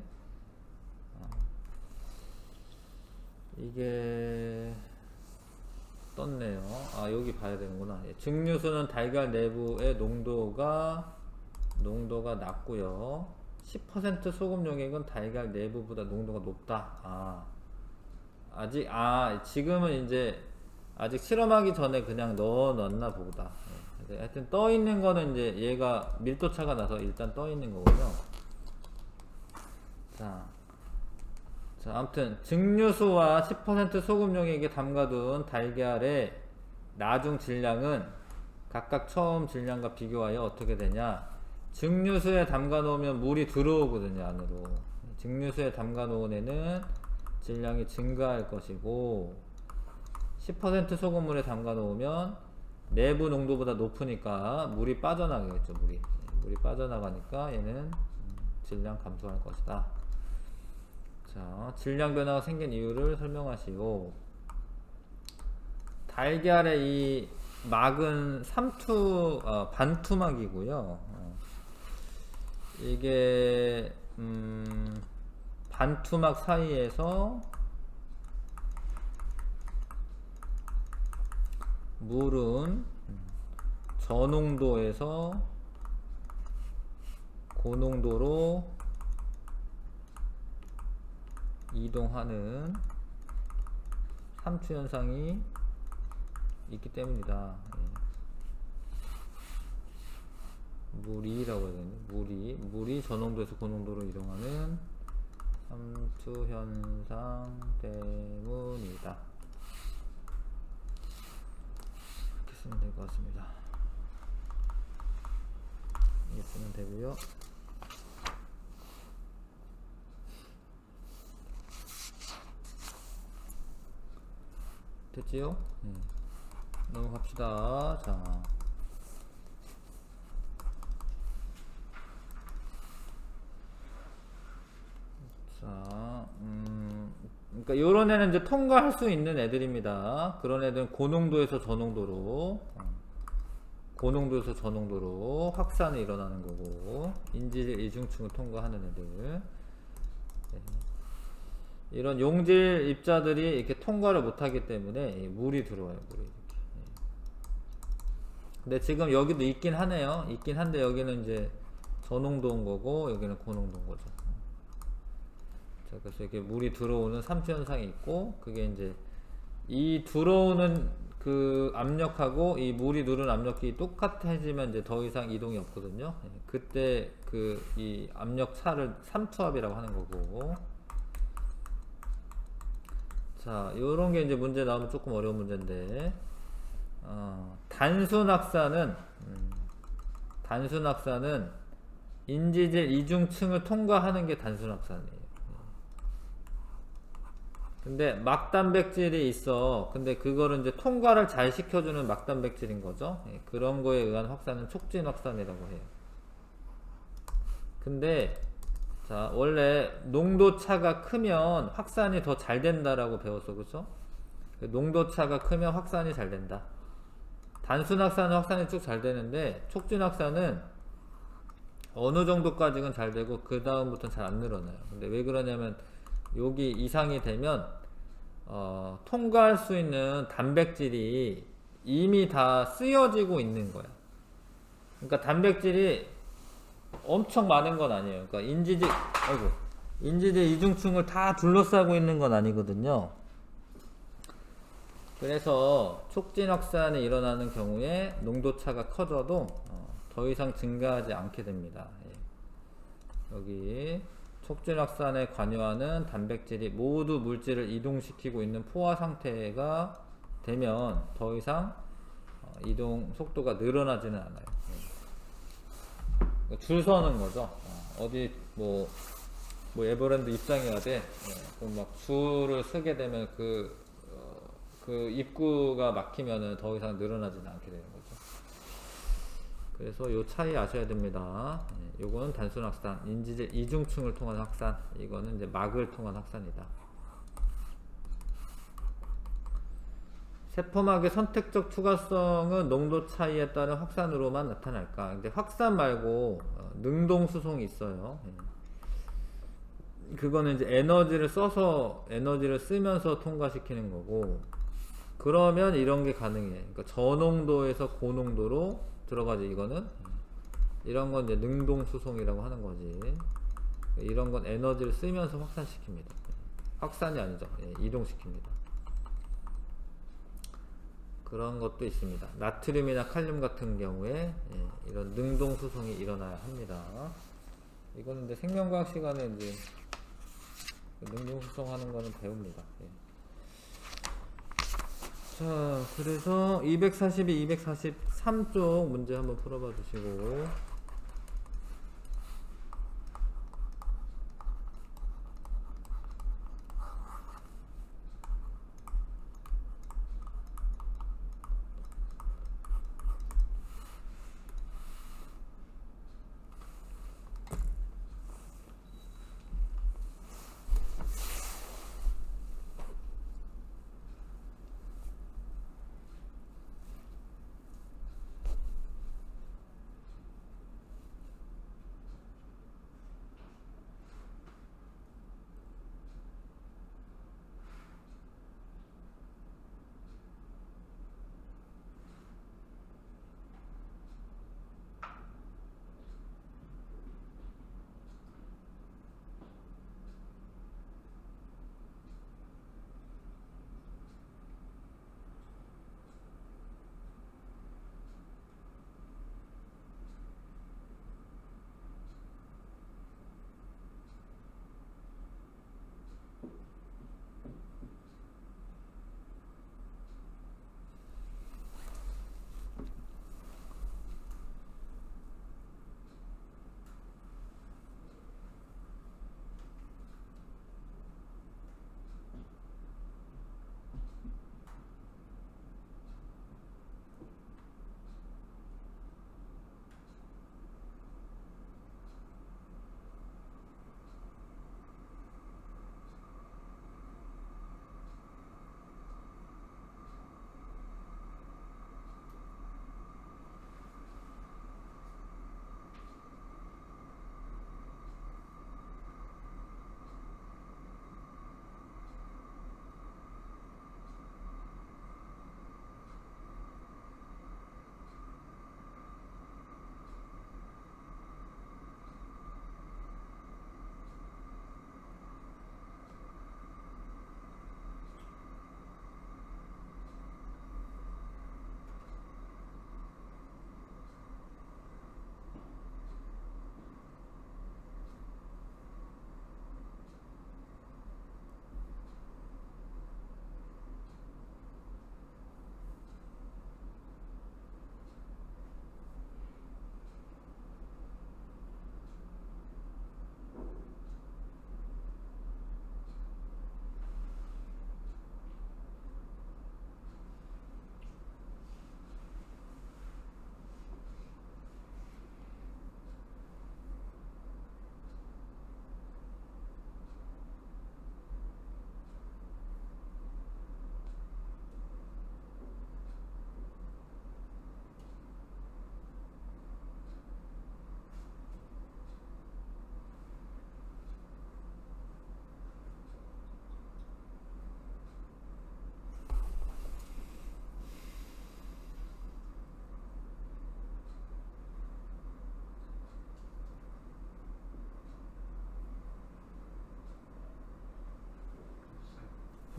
이게 떴네요. 아, 여기 봐야 되는구나. 증류수는 달걀 내부의 농도가 낮고요. 10% 소금 용액은 달걀 내부보다 농도가 높다. 지금은 이제 아직 실험하기 전에 그냥 넣어놨나 보다. 하여튼 떠 있는 거는 이제 얘가 밀도차가 나서 일단 떠 있는 거고요. 자, 아무튼 증류수와 10% 소금 용액에 담가둔 달걀의 나중 질량은 각각 처음 질량과 비교하여 어떻게 되냐? 증류수에 담가 놓으면 물이 들어오거든요, 안으로. 증류수에 담가 놓은 애는 질량이 증가할 것이고 10% 소금물에 담가 놓으면 내부 농도보다 높으니까 물이 빠져나가겠죠. 물이 빠져나가니까 얘는 질량 감소할 것이다. 자, 질량 변화가 생긴 이유를 설명하시오. 달걀의 이 막은 반투막이고요. 이게 반투막 사이에서 물은 저농도에서 고농도로 이동하는 삼투 현상이 있기 때문이다. 물이라고 해야 되나? 물이 저농도에서 고농도로 이동하는 삼투 현상 때문이다. 이렇게 쓰면 될 것 같습니다. 이렇게 쓰면 되고요. 됐지요? 넘어갑시다. 그러니까 요런 애는 이제 통과할 수 있는 애들입니다. 그런 애들은 고농도에서 저농도로 확산이 일어나는 거고, 인지질 이중층을 통과하는 애들. 네. 이런 용질 입자들이 이렇게 통과를 못하기 때문에 물이 들어와요. 물이 이렇게. 근데 지금 여기도 있긴 하네요. 있긴 한데 여기는 이제 저농도인 거고 여기는 고농도인 거죠. 자, 그래서 이렇게 물이 들어오는 삼투 현상이 있고, 그게 이제 이 들어오는 그 압력하고 이 물이 누른 압력이 똑같아지면 이제 더 이상 이동이 없거든요. 그때 그 이 압력 차를 삼투압이라고 하는 거고. 자, 요런 게 이제 문제 나오면 조금 어려운 문제인데, 단순 확산은 인지질 이중층을 통과하는 게 단순 확산이에요. 근데 막단백질이 있어. 근데 그거를 이제 통과를 잘 시켜주는 막단백질인 거죠. 그런 거에 의한 확산은 촉진 확산이라고 해요. 근데 자, 원래 농도 차가 크면 확산이 더 잘 된다라고 배웠어, 그쵸? 농도 차가 크면 확산이 잘 된다. 단순 확산은 확산이 쭉 잘 되는데, 촉진 확산은 어느 정도까지는 잘 되고 그 다음부터는 잘 안 늘어나요. 근데 왜 그러냐면 여기 이상이 되면 통과할 수 있는 단백질이 이미 다 쓰여지고 있는 거야. 그러니까 단백질이 엄청 많은 건 아니에요. 그러니까 인지질 이중층을 다 둘러싸고 있는 건 아니거든요. 그래서 촉진 확산이 일어나는 경우에 농도차가 커져도 더 이상 증가하지 않게 됩니다. 여기 촉진 확산에 관여하는 단백질이 모두 물질을 이동시키고 있는 포화 상태가 되면 더 이상 이동 속도가 늘어나지는 않아요. 줄 서는 거죠. 어디 뭐 에버랜드 입장해야 돼. 막 줄을 서게 되면 그 입구가 막히면은 더 이상 늘어나지는 않게 되는 거죠. 그래서 요 차이 아셔야 됩니다. 요거는 단순 확산, 인지질 이중층을 통한 확산. 이거는 이제 막을 통한 확산이다. 세포막의 선택적 추가성은 농도 차이에 따른 확산으로만 나타날까? 근데 확산 말고 능동 수송이 있어요. 그거는 이제 에너지를 쓰면서 통과시키는 거고, 그러면 이런 게 가능해. 그러니까 저농도에서 고농도로 들어가지. 이거는 이런 건 이제 능동 수송이라고 하는 거지. 이런 건 에너지를 쓰면서 확산시킵니다. 확산이 아니죠. 이동시킵니다. 그런 것도 있습니다. 나트륨이나 칼륨 같은 경우에 이런 능동 수송이 일어나야 합니다. 이거는 이제 생명과학 시간에 이제 능동 수송하는 거는 배웁니다. 자, 그래서 242, 243쪽 문제 한번 풀어봐 주시고.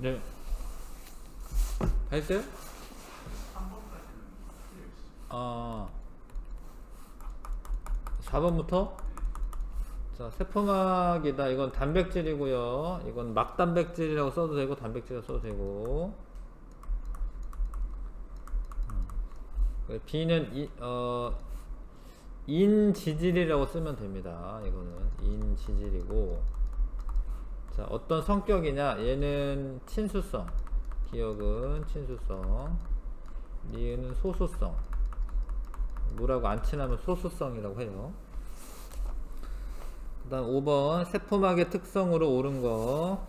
네. 했어요? 아, 4번부터? 자, 세포막이다. 이건 단백질이고요. 이건 막단백질이라고 써도 되고 단백질이라고 써도 되고. B는 인지질이라고 쓰면 됩니다. 이거는 인지질이고. 자, 어떤 성격이냐? 얘는 친수성, 기억은 친수성, 니은 소수성. 물하고 안 친하면 소수성이라고 해요. 그 다음 5번 세포막의 특성으로 옳은 거.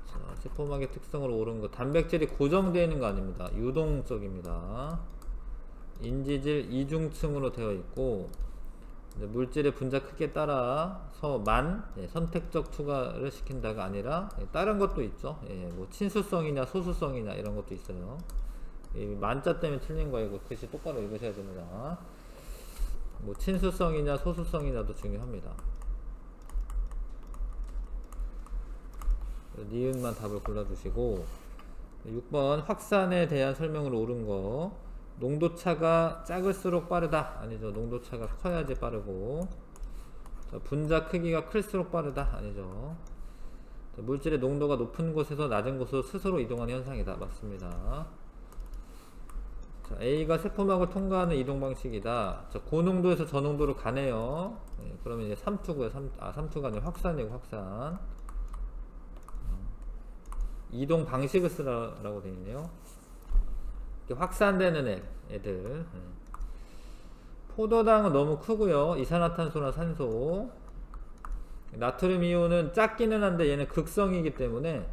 자, 세포막의 특성으로 옳은 거. 단백질이 고정되어 있는 거 아닙니다. 유동적입니다. 인지질 이중층으로 되어 있고, 물질의 분자 크기에 따라서만 선택적 추가를 시킨다가 아니라 다른 것도 있죠. 뭐 친수성이냐 소수성이냐 이런 것도 있어요. 만자 때문에 틀린 거예요. 글씨 똑바로 읽으셔야 됩니다. 뭐 친수성이냐 소수성이냐도 중요합니다. 니은만 답을 골라주시고, 6번 확산에 대한 설명으로 옳은 거. 농도차가 작을수록 빠르다. 아니죠. 농도차가 커야지 빠르고. 자, 분자 크기가 클수록 빠르다. 아니죠. 자, 물질의 농도가 높은 곳에서 낮은 곳으로 스스로 이동하는 현상이다. 맞습니다. 자, A가 세포막을 통과하는 이동 방식이다. 자, 고농도에서 저농도로 가네요. 그러면 이제 삼투고요. 삼투가 아니라 확산이고 확산. 이동 방식을 쓰라고 되어 있네요. 확산되는 애들. 포도당은 너무 크고요. 이산화탄소나 산소. 나트륨 이온은 작기는 한데 얘는 극성이기 때문에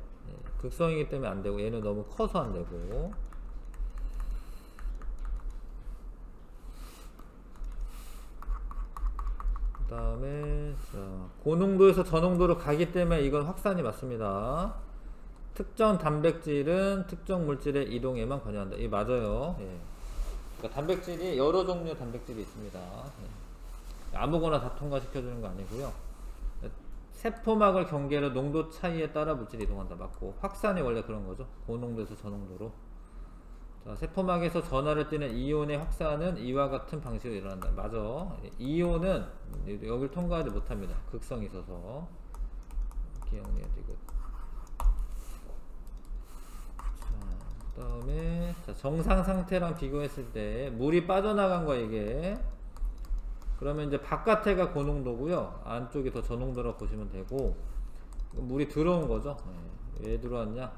안 되고, 얘는 너무 커서 안 되고. 그 다음에 고농도에서 저농도로 가기 때문에 이건 확산이 맞습니다. 특정 단백질은 특정 물질의 이동에만 관여한다. 이게 맞아요. 그러니까 단백질이 여러 종류의 단백질이 있습니다. 아무거나 다 통과시켜주는 거 아니고요. 세포막을 경계로 농도 차이에 따라 물질이 이동한다. 맞고, 확산이 원래 그런 거죠. 고농도에서 저농도로. 자, 세포막에서 전하를 띠는 이온의 확산은 이와 같은 방식으로 일어난다. 맞아. 이온은 여기를 통과하지 못합니다. 극성이 있어서. 기억해야 되고. 그 다음에 정상 상태랑 비교했을 때 물이 빠져나간 거 이게. 그러면 이제 바깥에가 고농도고요. 안쪽이 더 저농도라고 보시면 되고, 물이 들어온 거죠. 왜 들어왔냐?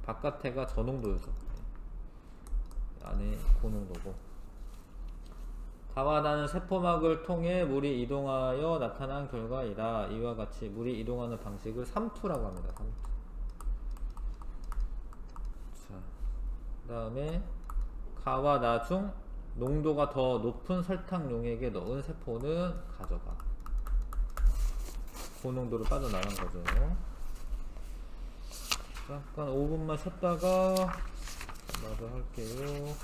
바깥에가 저농도여서 안에 고농도고. 가와 나는 세포막을 통해 물이 이동하여 나타난 결과이다. 이와 같이 물이 이동하는 방식을 삼투라고 합니다. 삼투. 그 다음에 가와 나 중 농도가 더 높은 설탕 용액에 넣은 세포는 가져가. 고농도로 빠져나간 거죠. 잠깐 5분만 쉬었다가 마저 할게요.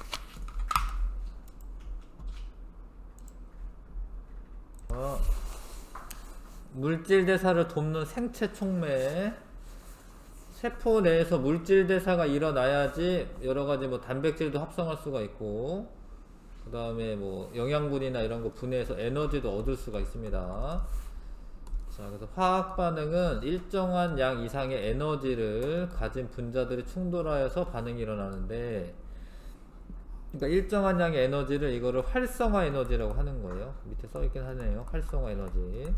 물질 대사를 돕는 생체 촉매. 세포 내에서 물질 대사가 일어나야지 여러가지 뭐 단백질도 합성할 수가 있고, 그 다음에 뭐 영양분이나 이런 거 분해해서 에너지도 얻을 수가 있습니다. 자, 그래서 화학 반응은 일정한 양 이상의 에너지를 가진 분자들이 충돌하여서 반응이 일어나는데, 그러니까 일정한 양의 에너지를 이거를 활성화 에너지라고 하는 거예요. 밑에 써있긴 하네요. 활성화 에너지.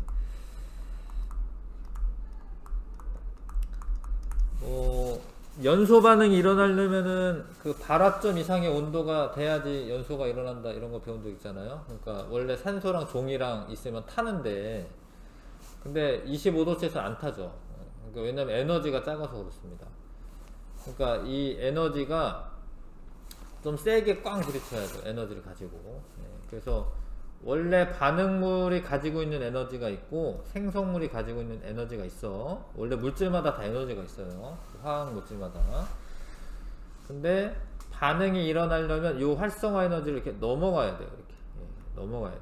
연소 반응이 일어나려면은 그 발화점 이상의 온도가 돼야지 연소가 일어난다, 이런 거 배운 적 있잖아요. 그러니까 원래 산소랑 종이랑 있으면 타는데, 근데 25도씨에서 안 타죠. 그러니까 왜냐면 에너지가 작아서 그렇습니다. 그러니까 이 에너지가 좀 세게 꽝 부딪혀야죠. 에너지를 가지고. 그래서 원래 반응물이 가지고 있는 에너지가 있고 생성물이 가지고 있는 에너지가 있어. 원래 물질마다 다 에너지가 있어요. 화학 물질마다. 근데 반응이 일어나려면 이 활성화 에너지를 이렇게 넘어가야 돼요. 이렇게 넘어가야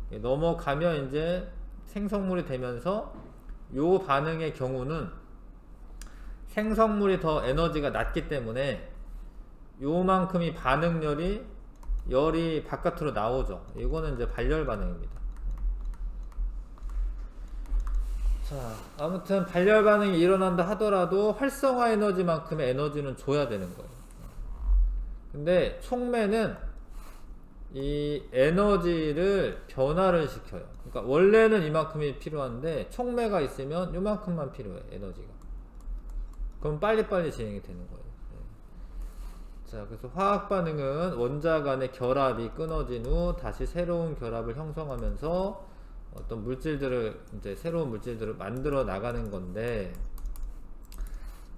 돼요. 넘어가면 이제 생성물이 되면서 이 반응의 경우는 생성물이 더 에너지가 낮기 때문에 요만큼이 열이 바깥으로 나오죠. 이거는 이제 발열 반응입니다. 자, 아무튼 발열 반응이 일어난다 하더라도 활성화 에너지만큼의 에너지는 줘야 되는 거예요. 근데 촉매는 이 에너지를 변화를 시켜요. 그러니까 원래는 이만큼이 필요한데 촉매가 있으면 요만큼만 필요해, 에너지가. 그럼 빨리빨리 진행이 되는 거예요. 자, 그래서 화학 반응은 원자 간의 결합이 끊어진 후 다시 새로운 결합을 형성하면서 어떤 물질들을, 이제 새로운 물질들을 만들어 나가는 건데,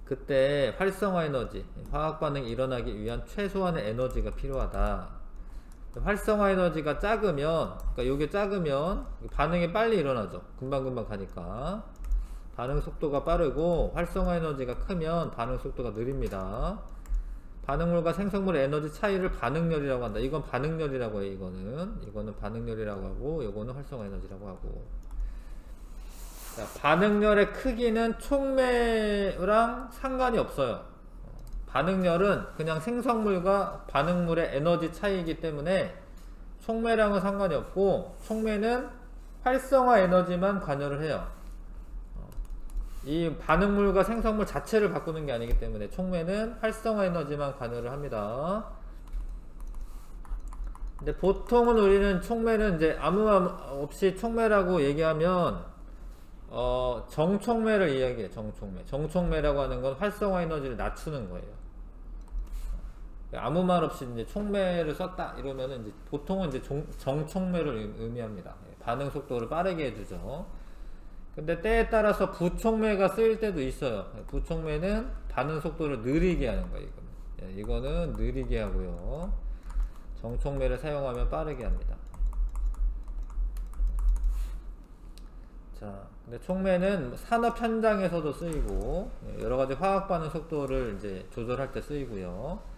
그때 활성화 에너지, 화학 반응이 일어나기 위한 최소한의 에너지가 필요하다. 활성화 에너지가 작으면, 그러니까 요게 작으면 반응이 빨리 일어나죠. 금방금방 가니까. 반응 속도가 빠르고 활성화 에너지가 크면 반응 속도가 느립니다. 반응물과 생성물의 에너지 차이를 반응열이라고 한다. 이건 반응열이라고 해요. 이거는 반응열이라고 하고, 이거는 활성화 에너지라고 하고. 자, 반응열의 크기는 촉매랑 상관이 없어요. 반응열은 그냥 생성물과 반응물의 에너지 차이이기 때문에 촉매랑은 상관이 없고, 촉매는 활성화 에너지만 관여를 해요. 이 반응물과 생성물 자체를 바꾸는 게 아니기 때문에 촉매는 활성화 에너지만 관여를 합니다. 근데 보통은 우리는 촉매는 이제 아무 말 없이 촉매라고 얘기하면 정촉매를 이야기해요. 정촉매라고 하는 건 활성화 에너지를 낮추는 거예요. 아무 말 없이 이제 촉매를 썼다 이러면은 이제 보통은 이제 정촉매를 의미합니다. 반응 속도를 빠르게 해주죠. 근데 때에 따라서 부촉매가 쓰일 때도 있어요. 부촉매는 반응 속도를 느리게 하는 거예요. 이거는 느리게 하고요. 정촉매를 사용하면 빠르게 합니다. 자, 근데 촉매는 산업 현장에서도 쓰이고 여러 가지 화학 반응 속도를 이제 조절할 때 쓰이고요.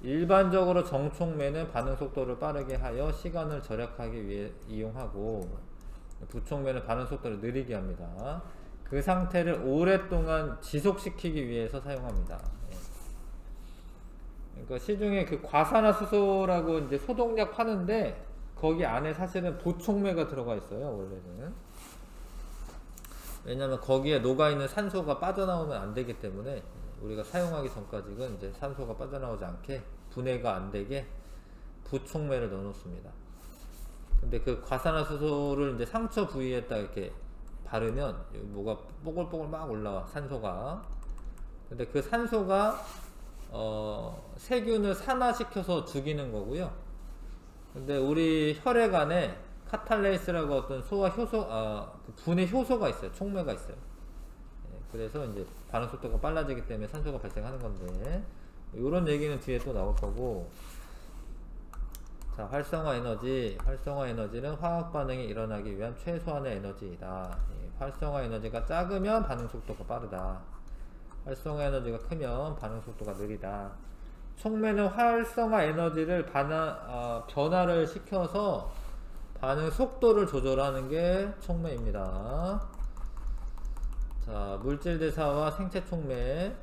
일반적으로 정촉매는 반응 속도를 빠르게 하여 시간을 절약하기 위해 이용하고, 부촉매는 반응 속도를 느리게 합니다. 그 상태를 오랫동안 지속시키기 위해서 사용합니다. 그러니까 시중에 그 과산화수소라고 이제 소독약 파는데 거기 안에 사실은 부촉매가 들어가 있어요. 원래는. 왜냐면 거기에 녹아있는 산소가 빠져나오면 안 되기 때문에 우리가 사용하기 전까지는 이제 산소가 빠져나오지 않게 분해가 안 되게 부촉매를 넣어 놓습니다. 근데 그 과산화수소를 이제 상처 부위에다 이렇게 바르면 뭐가 뽀글뽀글 막 올라와, 산소가. 근데 그 산소가 세균을 산화시켜서 죽이는 거고요. 근데 우리 혈액 안에 카탈레이스라고 어떤 소화 효소, 그 분해 효소가 있어요. 촉매가 있어요. 그래서 이제 반응 속도가 빨라지기 때문에 산소가 발생하는 건데, 이런 얘기는 뒤에 또 나올 거고. 자, 활성화 에너지는 화학 반응이 일어나기 위한 최소한의 에너지이다. 활성화 에너지가 작으면 반응 속도가 빠르다. 활성화 에너지가 크면 반응 속도가 느리다. 촉매는 활성화 에너지를 변화를 시켜서 반응 속도를 조절하는 게 촉매입니다. 자, 물질 대사와 생체 촉매.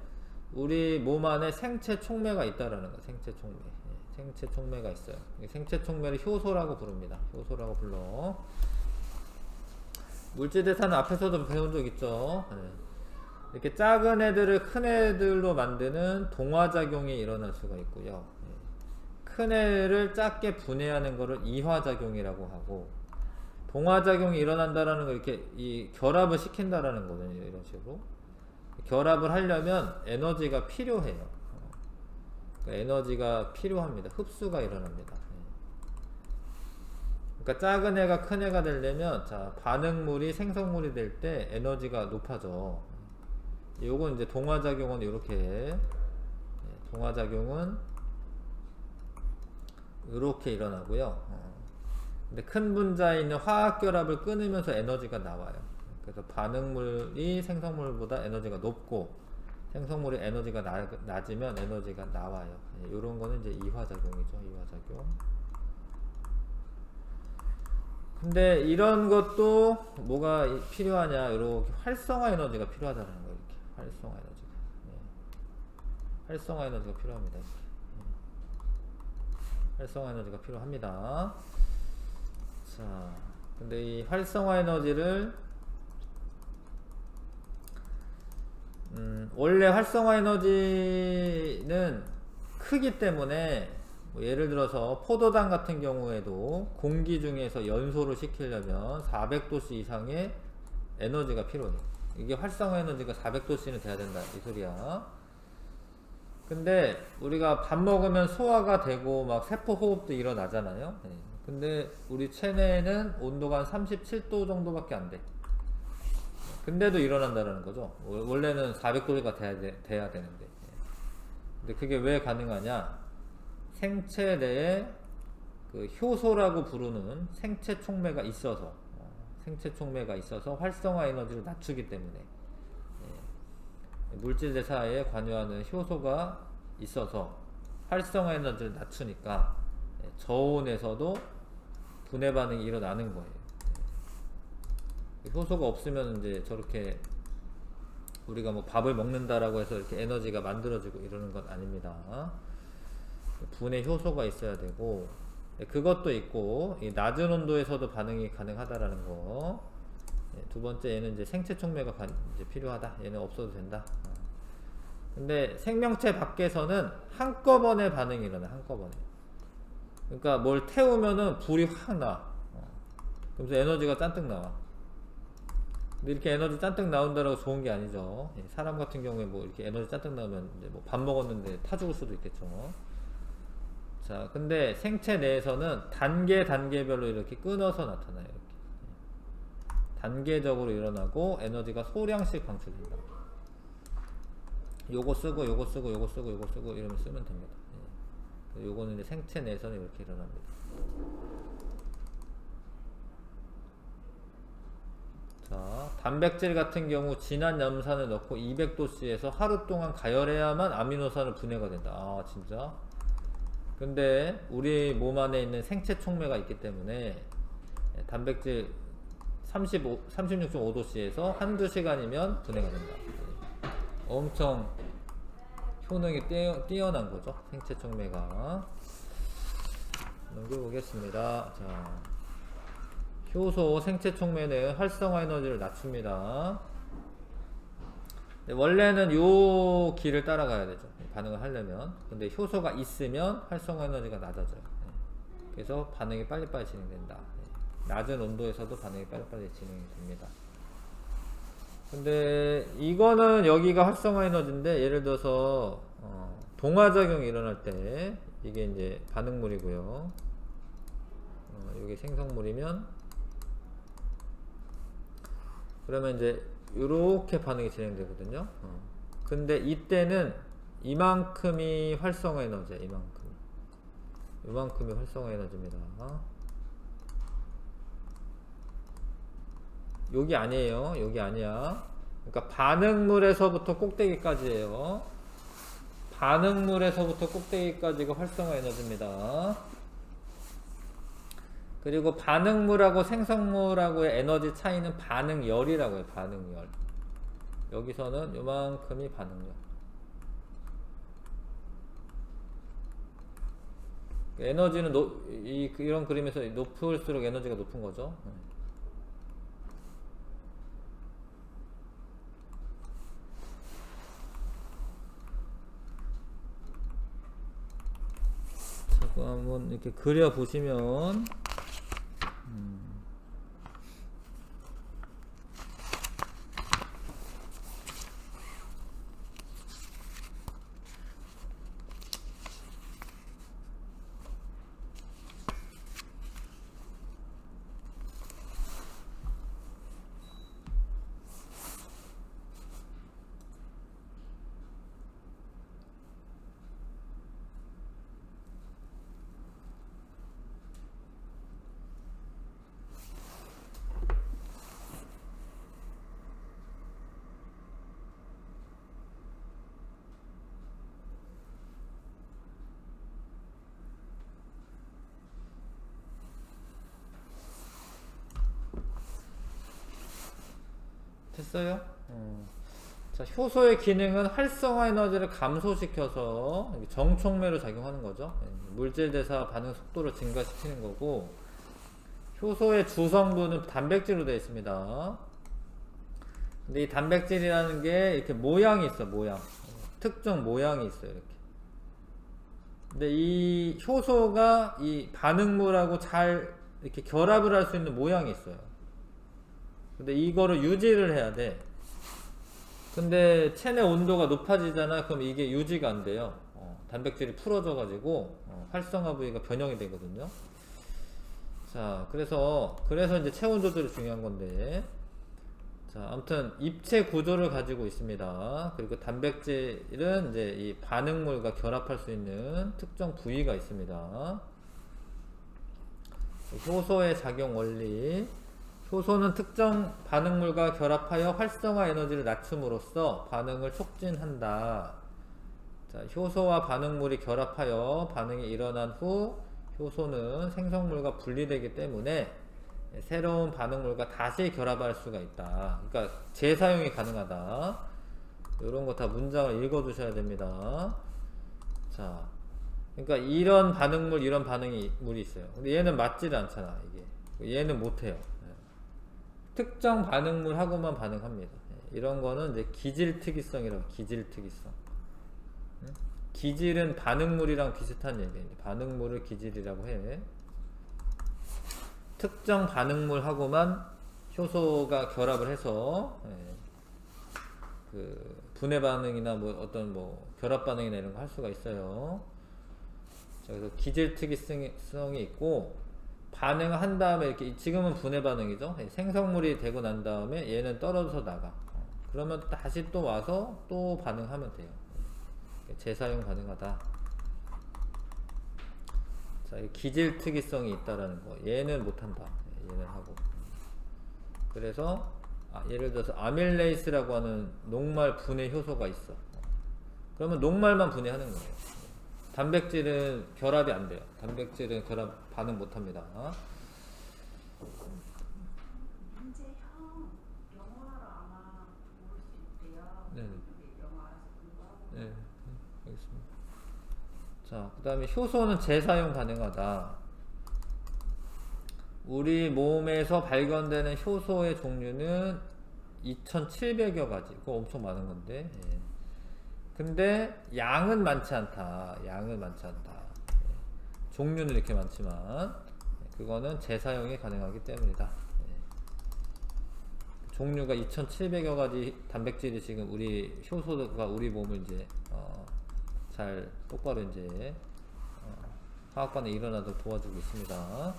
우리 몸 안에 생체 촉매가 있다라는 거. 생체 촉매가 있어요. 생체 촉매를 효소라고 부릅니다. 효소라고 불러. 물질 대사는 앞에서도 배운 적 있죠. 이렇게 작은 애들을 큰 애들로 만드는 동화작용이 일어날 수가 있고요. 큰 애를 작게 분해하는 것을 이화작용이라고 하고, 동화작용이 일어난다라는 거, 이렇게 이 결합을 시킨다라는 거거든요. 이런 식으로 결합을 하려면 에너지가 필요해요. 그러니까 에너지가 필요합니다. 흡수가 일어납니다. 그러니까 작은 애가 큰 애가 되려면, 자, 반응물이 생성물이 될 때 에너지가 높아져. 요건 이제 동화작용은 이렇게, 동화작용은 이렇게 일어나고요. 근데 큰 분자에 있는 화학결합을 끊으면서 에너지가 나와요. 그래서 반응물이 생성물보다 에너지가 높고, 생성물이 에너지가 낮으면 에너지가 나와요. 이런 거는 이제 이화작용이죠. 이화작용. 근데 이런 것도 뭐가 필요하냐, 이렇게 활성화 에너지가 필요하다는 거예요. 이렇게 활성화 에너지가. 활성화 에너지가 필요합니다. 이렇게. 활성화 에너지가 필요합니다. 자, 근데 이 활성화 에너지를 원래 활성화 에너지는 크기 때문에 뭐 예를 들어서 포도당 같은 경우에도 공기 중에서 연소를 시키려면 400도씨 이상의 에너지가 필요해. 이게 활성화 에너지가 400도씨는 돼야 된다 이 소리야. 근데 우리가 밥 먹으면 소화가 되고 막 세포 호흡도 일어나잖아요. 네. 근데 우리 체내는 온도가 한 37도 정도밖에 안 돼. 근데도 일어난다는 거죠. 원래는 400도가 돼야 되는데. 근데 그게 왜 가능하냐? 생체 내에 그 효소라고 부르는 생체 촉매가 있어서, 활성화 에너지를 낮추기 때문에, 물질 대사에 관여하는 효소가 있어서 활성화 에너지를 낮추니까 저온에서도 분해 반응이 일어나는 거예요. 효소가 없으면 이제 저렇게 우리가 뭐 밥을 먹는다라고 해서 이렇게 에너지가 만들어지고 이러는 건 아닙니다. 분해 효소가 있어야 되고, 그것도 있고, 이 낮은 온도에서도 반응이 가능하다라는 거. 두 번째, 얘는 이제 생체 촉매가 이제 필요하다. 얘는 없어도 된다. 근데 생명체 밖에서는 한꺼번에 반응이 일어나. 한꺼번에. 그러니까 뭘 태우면은 불이 확 나. 그러면서 에너지가 잔뜩 나와. 근데 이렇게 에너지 잔뜩 나온다라고 좋은 게 아니죠. 사람 같은 경우에 뭐 이렇게 에너지 잔뜩 나오면 이제 뭐 밥 먹었는데 타 죽을 수도 있겠죠. 자, 근데 생체 내에서는 단계별로 이렇게 끊어서 나타나요. 이렇게. 단계적으로 일어나고 에너지가 소량씩 방출된다. 요거 쓰고 요거 쓰고 요거 쓰고 요거 쓰고 이러면 쓰면 됩니다. 요거는 이제 생체 내에서는 이렇게 일어납니다. 자, 단백질 같은 경우 진한 염산을 넣고 200도씨에서 하루 동안 가열해야만 아미노산을 분해가 된다. 아, 진짜? 근데 우리 몸 안에 있는 생체 촉매가 있기 때문에 단백질 36.5도씨에서 한두 시간이면 분해가 된다. 엄청 효능이 뛰어난 거죠. 생체 촉매가. 넘겨보겠습니다. 자, 효소 생체 촉매는 활성화 에너지를 낮춥니다. 원래는 요 길을 따라가야 되죠. 반응을 하려면. 근데 효소가 있으면 활성화 에너지가 낮아져요. 그래서 반응이 빨리빨리 진행된다. 낮은 온도에서도 반응이 빨리빨리 진행이 됩니다. 근데 이거는 여기가 활성화 에너지인데, 예를 들어서 동화작용이 일어날 때 이게 이제 반응물이고요. 이게 생성물이면, 그러면 이제 이렇게 반응이 진행되거든요. 근데 이때는 이만큼이 활성화 에너지예요. 이만큼이 활성화 에너지입니다. 여기 아니에요. 여기 아니야. 그러니까 반응물에서부터 꼭대기까지예요. 반응물에서부터 꼭대기까지가 활성화 에너지입니다. 그리고 반응물하고 생성물하고의 에너지 차이는 반응열이라고 해요. 반응열. 여기서는 요만큼이 반응열. 에너지는 이런 그림에서 높을수록 에너지가 높은 거죠. 자꾸 한번 이렇게 그려 보시면 됐어요? 자, 효소의 기능은 활성화 에너지를 감소시켜서 정촉매로 작용하는 거죠. 물질 대사 반응 속도를 증가시키는 거고, 효소의 주성분은 단백질로 되어 있습니다. 근데 이 단백질이라는 게 이렇게 모양이 있어, 모양. 특정 모양이 있어요, 이렇게. 근데 이 효소가 이 반응물하고 잘 이렇게 결합을 할 수 있는 모양이 있어요. 근데 이거를 유지를 해야 돼. 근데 체내 온도가 높아지잖아. 그럼 이게 유지가 안 돼요. 단백질이 풀어져 가지고 활성화 부위가 변형이 되거든요. 자, 그래서 이제 체온 조절이 중요한 건데, 자, 아무튼 입체 구조를 가지고 있습니다. 그리고 단백질은 이제 이 반응물과 결합할 수 있는 특정 부위가 있습니다. 효소의 작용 원리. 효소는 특정 반응물과 결합하여 활성화 에너지를 낮춤으로써 반응을 촉진한다. 자, 효소와 반응물이 결합하여 반응이 일어난 후 효소는 생성물과 분리되기 때문에 새로운 반응물과 다시 결합할 수가 있다. 그러니까 재사용이 가능하다. 이런 거 다 문장을 읽어 두셔야 됩니다. 자, 그러니까 이런 반응물, 이런 반응물이 있어요. 근데 얘는 맞지를 않잖아, 이게. 얘는 못해요. 특정 반응물하고만 반응합니다. 이런 거는 이제 기질특이성이라고, 기질특이성. 기질은 반응물이랑 비슷한 얘기예요. 반응물을 기질이라고 해. 특정 반응물하고만 효소가 결합을 해서 그 분해 반응이나 뭐 어떤 뭐 결합 반응이나 이런 거 할 수가 있어요. 자, 그래서 기질 특이성이 있고, 반응을 한 다음에 이렇게, 지금은 분해 반응이죠. 생성물이 되고 난 다음에 얘는 떨어져서 나가. 그러면 다시 또 와서 또 반응하면 돼요. 재사용 가능하다. 자, 기질 특이성이 있다라는 거. 얘는 못한다. 얘는 하고. 그래서 예를 들어서 아밀레이스라고 하는 녹말 분해 효소가 있어. 그러면 녹말만 분해하는 거예요. 단백질은 결합이 안 돼요. 단백질은 결합 반응 못합니다. 현재 형 영어로 아마 모를 수 있대요. 네. 영어 알아서 공부하고. 네, 알겠습니다. 자, 그 다음에 효소는 재사용 가능하다. 우리 몸에서 발견되는 효소의 종류는 2,700여 가지. 그거 엄청 많은 건데. 예. 근데 양은 많지 않다. 양은 많지 않다. 예. 종류는 이렇게 많지만 그거는 재사용이 가능하기 때문이다. 예. 종류가 2,700여 가지 단백질이 지금 우리 효소가 우리 몸을 이제 잘 똑바로 이제 화학 반응이 일어나도록 도와주고 있습니다.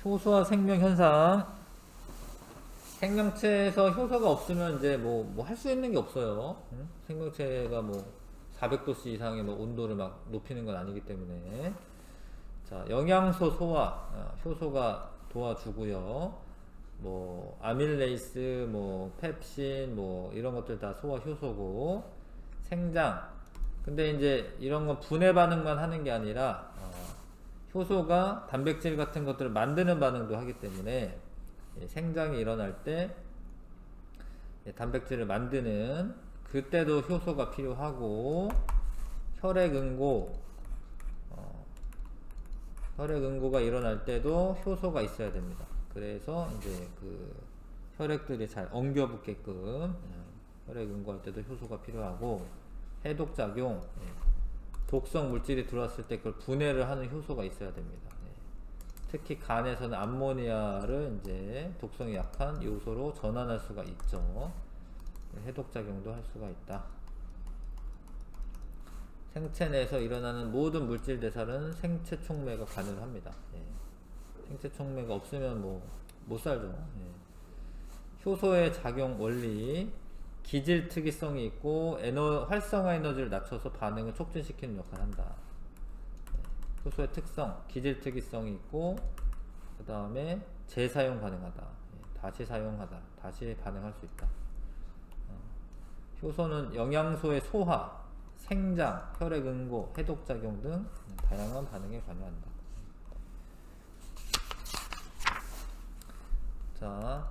효소와 생명 현상. 생명체에서 효소가 없으면 이제 뭐 할 수 있는 게 없어요. 응? 생명체가 뭐 400도씨 이상의 뭐 온도를 막 높이는 건 아니기 때문에. 자, 영양소 소화, 효소가 도와주고요. 뭐 아밀레이스, 뭐 펩신, 뭐 이런 것들 다 소화 효소고. 생장. 근데 이제 이런 건 분해 반응만 하는 게 아니라 효소가 단백질 같은 것들을 만드는 반응도 하기 때문에 생장이 일어날 때 단백질을 만드는 그때도 효소가 필요하고, 혈액응고가 일어날 때도 효소가 있어야 됩니다. 그래서 이제 그 혈액들이 잘 엉겨붙게끔 혈액응고할 때도 효소가 필요하고, 해독작용, 독성 물질이 들어왔을 때 그걸 분해를 하는 효소가 있어야 됩니다. 특히 간에서는 암모니아를 이제 독성이 약한 요소로 전환할 수가 있죠. 해독작용도 할 수가 있다. 생체 내에서 일어나는 모든 물질 대사는 생체 촉매가 가능합니다. 생체 촉매가 없으면 뭐 못 살죠. 효소의 작용 원리. 기질 특이성이 있고 활성화 에너지를 낮춰서 반응을 촉진시키는 역할을 한다. 효소의 특성, 기질 특이성이 있고, 그 다음에 재사용 가능하다. 다시 사용하다. 다시 반응할 수 있다. 효소는 영양소의 소화, 생장, 혈액응고, 해독작용 등 다양한 반응에 관여한다. 자,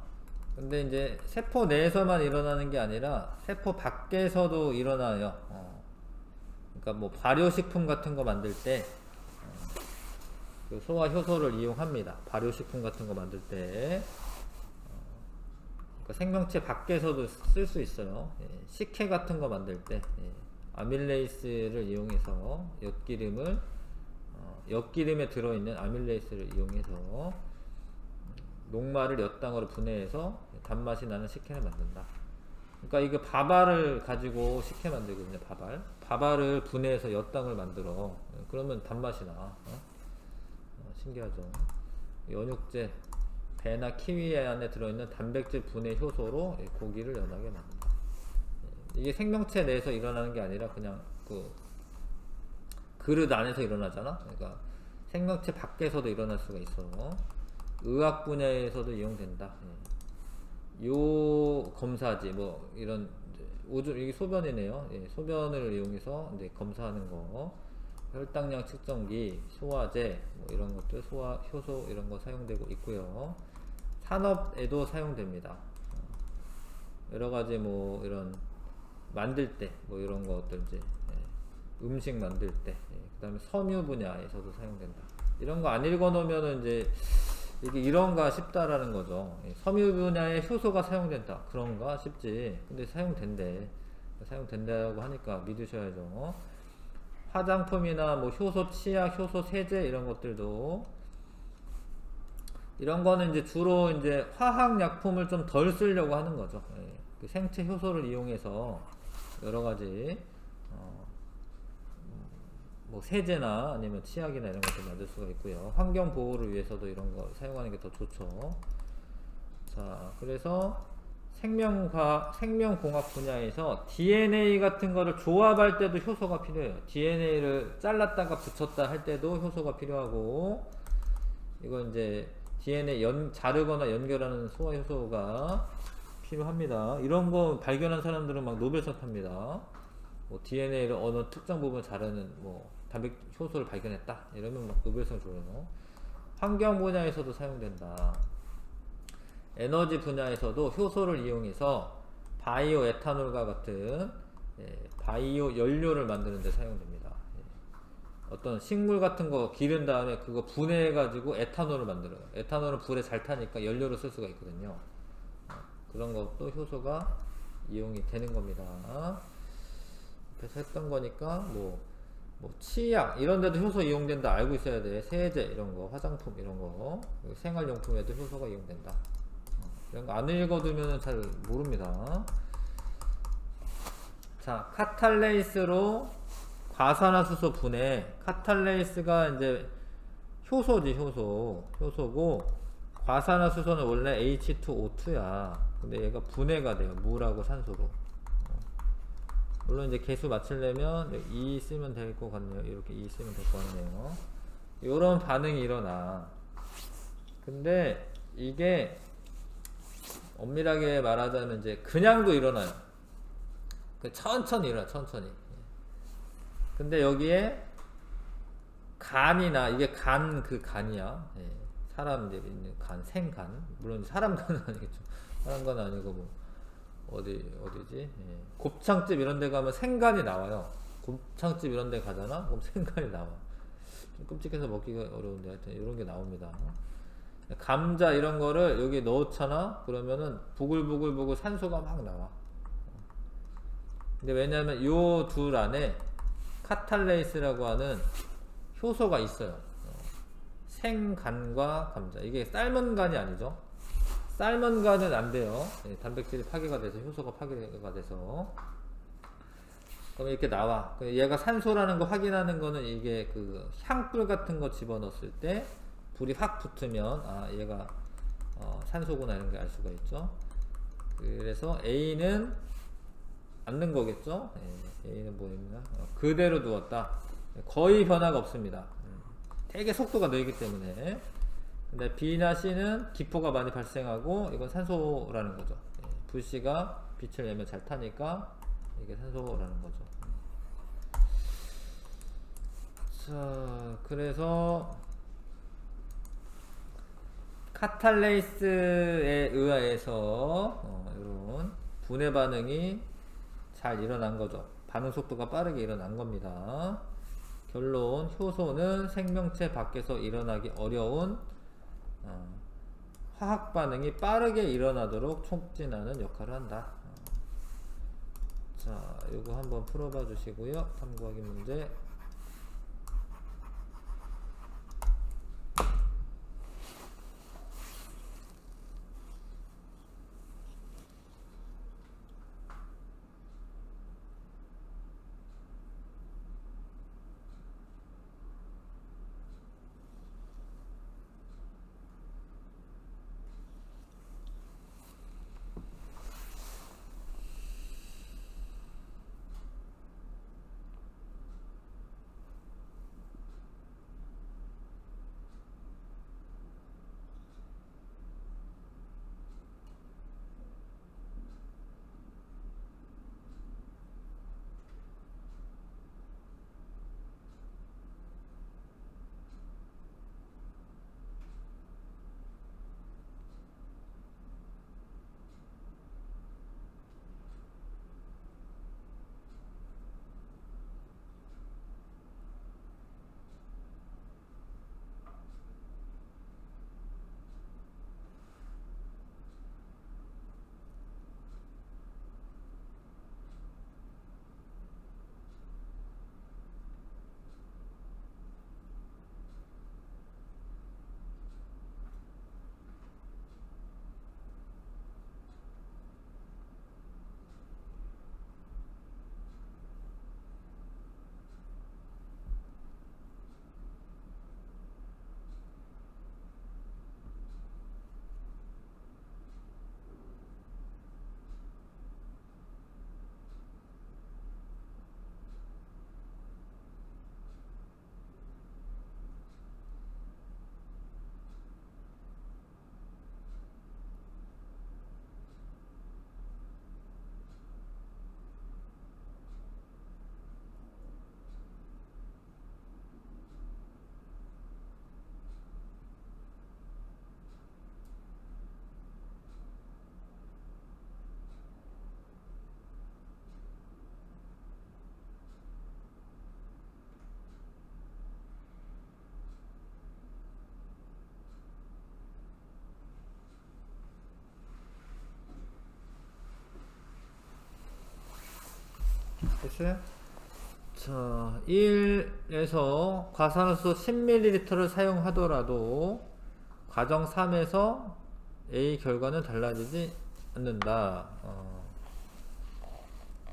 근데 이제 세포 내에서만 일어나는 게 아니라 세포 밖에서도 일어나요. 그러니까 뭐 발효식품 같은 거 만들 때 그 소화 효소를 이용합니다. 발효식품 같은 거 만들 때 그러니까 생명체 밖에서도 쓸 수 있어요. 예, 식혜 같은 거 만들 때 아밀레이스를 이용해서 엿기름에 들어있는 아밀레이스를 이용해서 녹말을 엿당으로 분해해서 단맛이 나는 식혜를 만든다. 그러니까 이거 밥알을 가지고 식혜 만들거든요. 밥알을 분해해서 엿당을 만들어. 그러면 단맛이 나. 신기하죠. 연육제, 배나 키위 안에 들어있는 단백질 분해 효소로 고기를 연하게 만든다. 이게 생명체 내에서 일어나는 게 아니라 그냥 그 그릇 안에서 일어나잖아. 그러니까 생명체 밖에서도 일어날 수가 있어. 의학 분야에서도 이용된다. 요 검사지 뭐 이런 오줌 이게 소변이네요. 소변을 이용해서 이제 검사하는 거. 혈당량 측정기, 소화제 뭐 이런 것들 소화 효소 이런 거 사용되고 있고요. 산업에도 사용됩니다. 여러 가지 뭐 이런 만들 때 뭐 이런 것들 이제 음식 만들 때 그다음에 섬유 분야에서도 사용된다. 이런 거 안 읽어 놓으면은 이제 이게 이런가 싶다라는 거죠. 섬유 분야에 효소가 사용된다. 그런가 싶지. 근데 사용된다고 하니까 믿으셔야죠. 화장품이나 뭐 효소 치약, 효소 세제 이런 것들도 이런 거는 이제 주로 이제 화학 약품을 좀 덜 쓰려고 하는 거죠. 그 생체 효소를 이용해서 여러 가지 뭐 세제나 아니면 치약이나 이런 것들 만들 수가 있고요. 환경 보호를 위해서도 이런 거 사용하는 게 더 좋죠. 자, 그래서 생명공학 분야에서 DNA 같은 거를 조합할 때도 효소가 필요해요. DNA를 잘랐다가 붙였다 할 때도 효소가 필요하고, 이건 이제 DNA 자르거나 연결하는 소화 효소가 필요합니다. 이런 거 발견한 사람들은 막 노벨상 탑니다. 뭐 DNA를 어느 특정 부분 자르는 뭐 단백 효소를 발견했다. 이러면 막 노벨상 줘요. 환경 분야에서도 사용된다. 에너지 분야에서도 효소를 이용해서 바이오 에탄올과 같은 바이오 연료를 만드는 데 사용됩니다. 어떤 식물 같은 거 기른 다음에 그거 분해해 가지고 에탄올을 만들어요. 에탄올은 불에 잘 타니까 연료로 쓸 수가 있거든요. 그런 것도 효소가 이용이 되는 겁니다. 앞에서 했던 거니까 뭐 치약 이런 데도 효소 이용된다 알고 있어야 돼. 세제 이런 거, 화장품 이런 거, 생활용품에도 효소가 이용된다. 이런 거 안 읽어두면 잘 모릅니다. 자, 카탈레이스로 과산화수소 분해. 카탈레이스가 이제 효소지, 효소고, 과산화수소는 원래 H2O2야. 근데 얘가 분해가 돼요. 물하고 산소로. 물론 이제 개수 맞추려면 2 쓰면 될 것 같네요. 이렇게 2 쓰면 될 것 같네요. 요런 반응이 일어나. 근데 이게 엄밀하게 말하자면 이제 그냥도 일어나요. 천천히 일어나, 천천히. 근데 여기에 간이나 이게 간이야. 사람들이 있는 간, 생간. 물론 사람 간은 아니겠죠. 사람 간은 아니고 뭐 어디지? 곱창집 이런 데 가면 생간이 나와요. 곱창집 이런 데 가잖아? 그럼 생간이 나와. 좀 끔찍해서 먹기가 어려운데 하여튼 이런 게 나옵니다. 감자 이런 거를 여기 넣잖아? 그러면은 부글부글 산소가 막 나와. 근데 왜냐면 요 둘 안에 카탈레이스라고 하는 효소가 있어요. 생간과 감자. 이게 삶은 간이 아니죠. 삶은 간은 안 돼요. 단백질이 파괴가 돼서 효소가 파괴가 돼서. 그럼 이렇게 나와. 얘가 산소라는 거 확인하는 거는 이게 그 향불 같은 거 집어넣었을 때 불이 확 붙으면 얘가 산소구나 이런 게 알 수가 있죠. 그래서 A는 안 넣은 거겠죠. A는 뭐였나? 그대로 두었다. 거의 변화가 없습니다. 되게 속도가 느리기 때문에. 근데 B나 C는 기포가 많이 발생하고 이건 산소라는 거죠. 불씨가 빛을 내면 잘 타니까 이게 산소라는 거죠. 자, 그래서 카탈레이스에 의해서 이런 분해 반응이 잘 일어난 거죠. 반응 속도가 빠르게 일어난 겁니다. 결론, 효소는 생명체 밖에서 일어나기 어려운 화학 반응이 빠르게 일어나도록 촉진하는 역할을 한다. 자, 이거 한번 풀어봐 주시고요. 탐구하기 문제. 됐어요? 자, 1에서 과산화수소 10ml를 사용하더라도 과정 3에서 A 결과는 달라지지 않는다.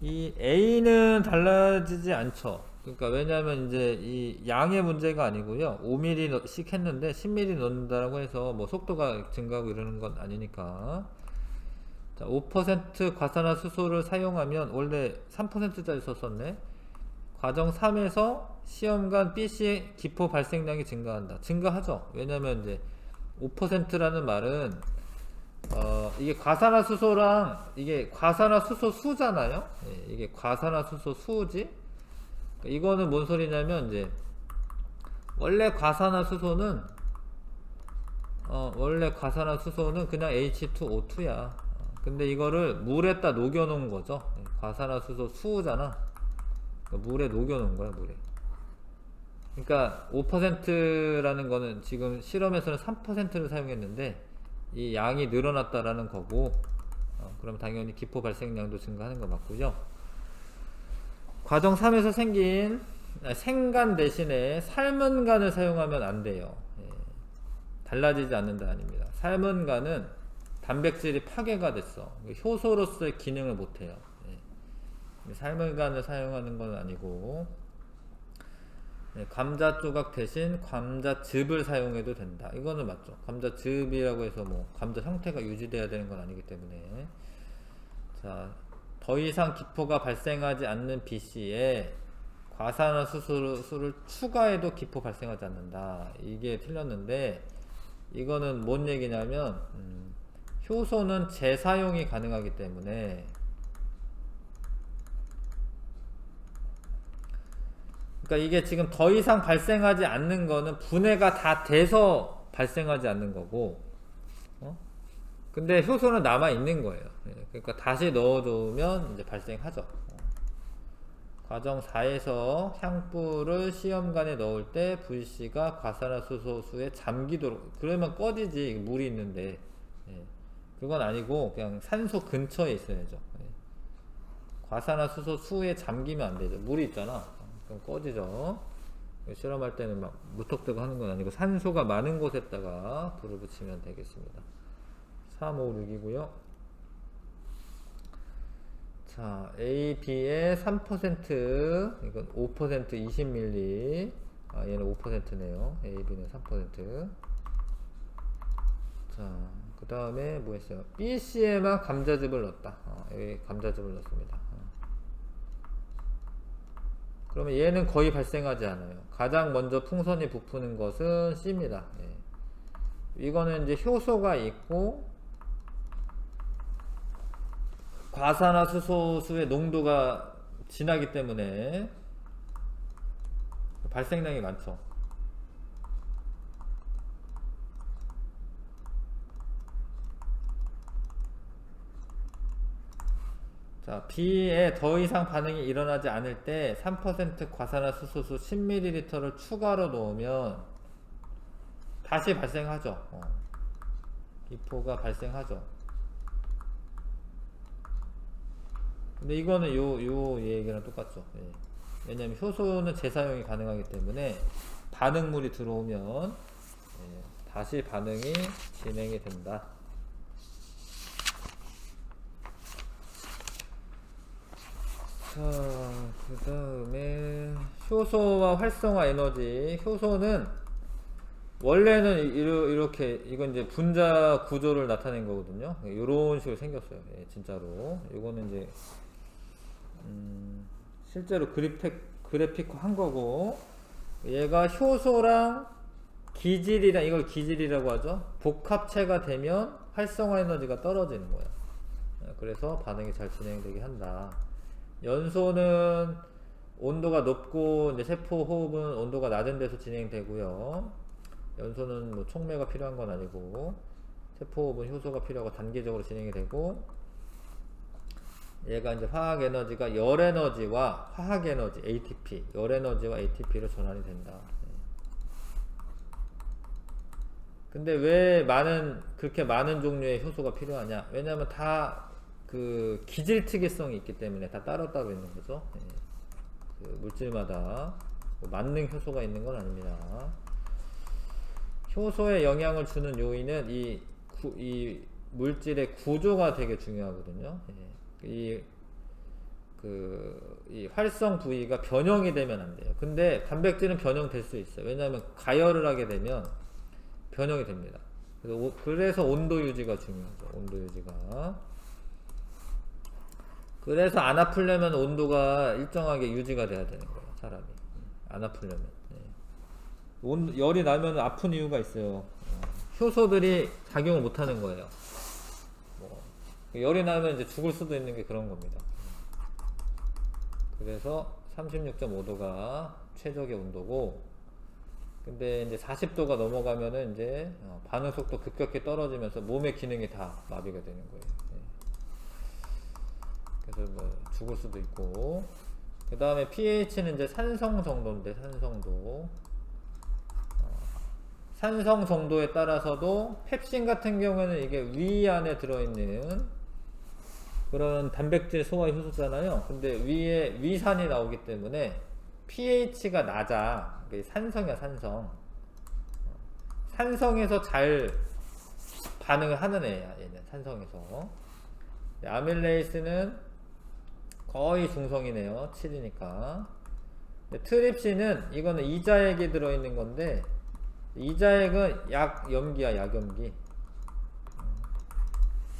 이 A는 달라지지 않죠. 그러니까 왜냐하면 이제 이 양의 문제가 아니고요. 5ml씩 했는데 10ml 넣는다라고 해서 뭐 속도가 증가하고 이러는 건 아니니까. 자, 5% 과산화수소를 사용하면 원래 3%짜리 썼었네. 과정 3에서 시험관 BC의 기포 발생량이 증가한다. 증가하죠. 왜냐면 이제 5%라는 말은 이게 과산화수소랑 이게 과산화수소 수잖아요. 예, 이게 과산화수소 수지. 그러니까 이거는 뭔 소리냐면 이제 원래 과산화수소는 그냥 H2O2야. 근데 이거를 물에다 녹여 놓은 거죠. 과산화수소 수잖아. 그러니까 물에 녹여 놓은 거야, 물에. 그러니까 5%라는 거는 지금 실험에서는 3%를 사용했는데 이 양이 늘어났다라는 거고, 그럼 당연히 기포 발생량도 증가하는 거 맞고요. 과정 3에서 생긴 생간 대신에 삶은 간을 사용하면 안 돼요. 예. 달라지지 않는다 아닙니다. 삶은 간은 단백질이 파괴가 됐어. 효소로서의 기능을 못해요. 예. 삶은 간을 사용하는 건 아니고, 예, 감자조각 대신 감자즙을 사용해도 된다. 이거는 맞죠. 감자즙이라고 해서 뭐 감자 형태가 유지돼야 되는 건 아니기 때문에. 자, 더 이상 기포가 발생하지 않는 BC에 과산화수소를 추가해도 기포 발생하지 않는다. 이게 틀렸는데, 이거는 뭔 얘기냐면 효소는 재사용이 가능하기 때문에, 그러니까 이게 지금 더 이상 발생하지 않는 거는 분해가 다 돼서 발생하지 않는 거고, 근데 효소는 남아 있는 거예요. 그러니까 다시 넣어두면 이제 발생하죠. 과정 4에서 향부를 시험관에 넣을 때 VC가 과산화수소수에 잠기도록, 그러면 꺼지지, 물이 있는데. 그건 아니고 그냥 산소 근처에 있어야죠. 과산화수소 수에 잠기면 안 되죠. 물이 있잖아. 그럼 꺼지죠. 실험할 때는 막 무턱대고 하는 건 아니고 산소가 많은 곳에다가 불을 붙이면 되겠습니다. 3, 5, 6이고요. 자, A, B의 3%, 이건 5% 20ml. 얘는 5%네요. A, B는 3%. 자, 그 다음에 뭐 했어요? B, C에만 감자즙을 넣었다. 여기 감자즙을 넣습니다. 그러면 얘는 거의 발생하지 않아요. 가장 먼저 풍선이 부푸는 것은 C입니다. 이거는 이제 효소가 있고 과산화수소수의 농도가 진하기 때문에 발생량이 많죠. 자, B에 더 이상 반응이 일어나지 않을 때 3% 과산화수소수 10ml를 추가로 넣으면 다시 발생하죠. 기포가 발생하죠. 근데 이거는 요 얘기랑 똑같죠. 왜냐면 효소는 재사용이 가능하기 때문에 반응물이 들어오면 다시 반응이 진행이 된다. 자, 그 다음에 효소와 활성화 에너지. 효소는 원래는 이렇게, 이건 이제 분자 구조를 나타낸 거거든요. 이런 식으로 생겼어요. 진짜로. 이거는 이제 실제로 그래픽화 한 거고, 얘가 효소랑 기질이랑, 이걸 기질이라고 하죠. 복합체가 되면 활성화 에너지가 떨어지는 거예요. 그래서 반응이 잘 진행되게 한다. 연소는 온도가 높고, 이제 세포 호흡은 온도가 낮은 데서 진행되고요. 연소는 뭐 촉매가 필요한 건 아니고, 세포 호흡은 효소가 필요하고 단계적으로 진행이 되고, 얘가 이제 화학 에너지가 열 에너지와 화학 에너지 ATP, 열 에너지와 ATP로 전환이 된다. 근데 왜 그렇게 많은 종류의 효소가 필요하냐? 왜냐하면 다 그 기질 특이성이 있기 때문에 다 따로따로 있는 거죠. 그 물질마다 만능 효소가 있는 건 아닙니다. 효소에 영향을 주는 요인은 이 물질의 구조가 되게 중요하거든요. 이 활성 부위가 변형이 되면 안 돼요. 근데 단백질은 변형될 수 있어요. 왜냐하면 가열을 하게 되면 변형이 됩니다. 그래서 온도 유지가 중요하죠. 온도 유지가. 그래서 안 아프려면 온도가 일정하게 유지가 돼야 되는 거예요. 사람이 안 아프려면. 열이 나면 아픈 이유가 있어요. 효소들이 작용을 못 하는 거예요. 열이 나면 이제 죽을 수도 있는 게 그런 겁니다. 그래서 36.5도가 최적의 온도고, 근데 이제 40도가 넘어가면은 이제 반응 속도 급격히 떨어지면서 몸의 기능이 다 마비가 되는 거예요. 그래서 뭐 죽을 수도 있고, 그 다음에 pH는 이제 산성 정도인데, 산성도. 산성 정도에 따라서도 펩신 같은 경우에는 이게 위 안에 들어있는 그런 단백질 소화 효소잖아요. 근데 위에 위산이 나오기 때문에 pH가 낮아. 산성이야, 산성. 산성에서 잘 반응을 하는 애야, 얘는. 산성에서. 아밀레이스는 거의 중성이네요. 7이니까. 트립신은, 이거는 이자액이 들어있는 건데, 이자액은 약염기야, 약염기.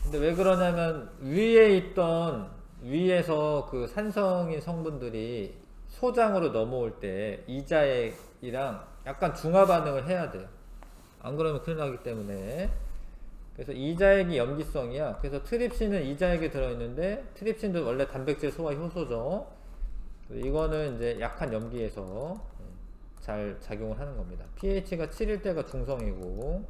근데 왜 그러냐면 위에서 그 산성인 성분들이 소장으로 넘어올 때 이자액이랑 약간 중화 반응을 해야 돼요. 안 그러면 큰일 나기 때문에. 그래서 이자액이 염기성이야. 그래서 트립신은 이자액이 들어있는데, 트립신도 원래 단백질 소화 효소죠. 이거는 이제 약한 염기에서 잘 작용을 하는 겁니다. pH가 7일 때가 중성이고,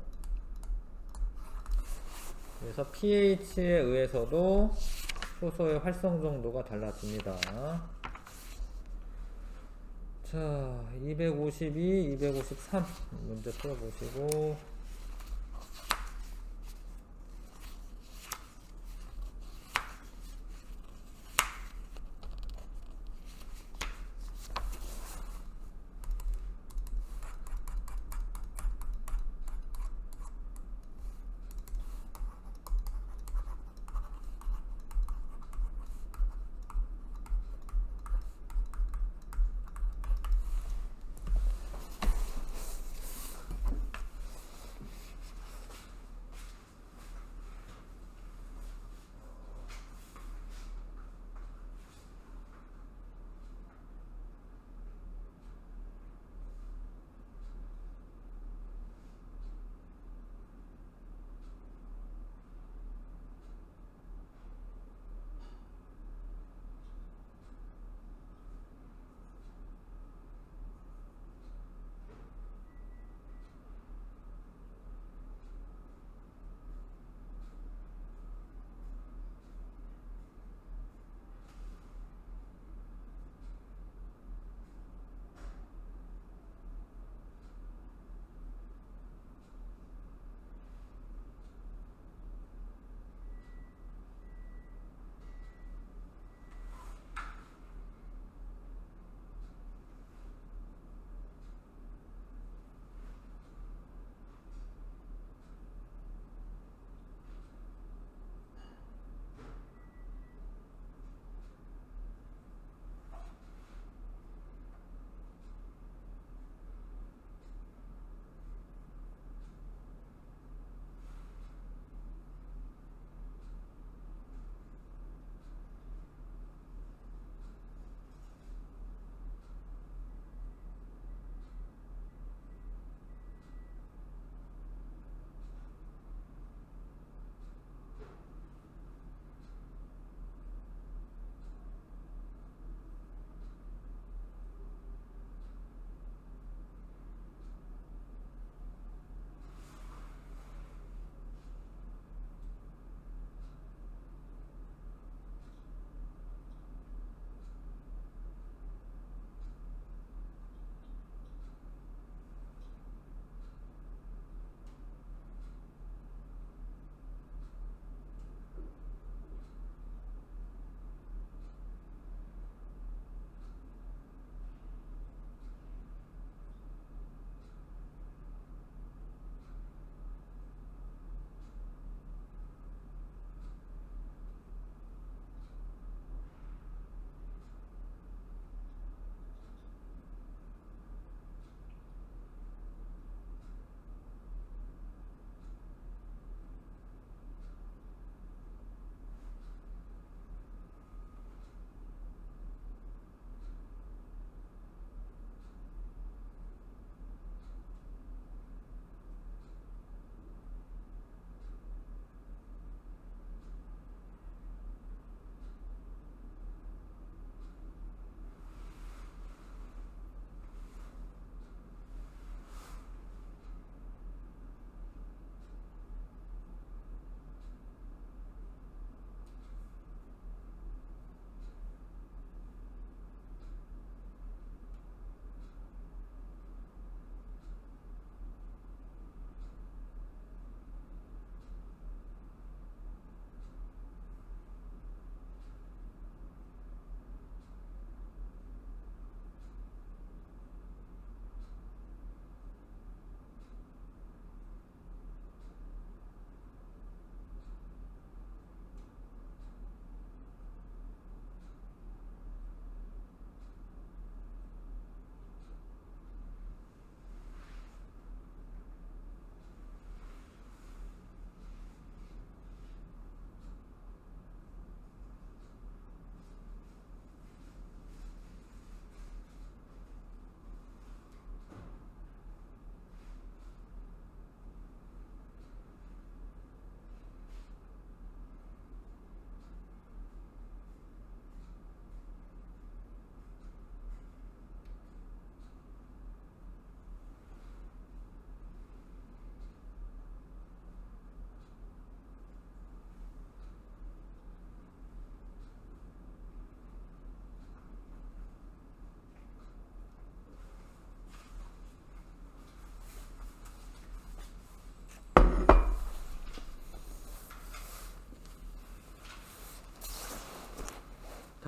그래서 pH에 의해서도 효소의 활성 정도가 달라집니다. 자, 252, 253 문제 풀어보시고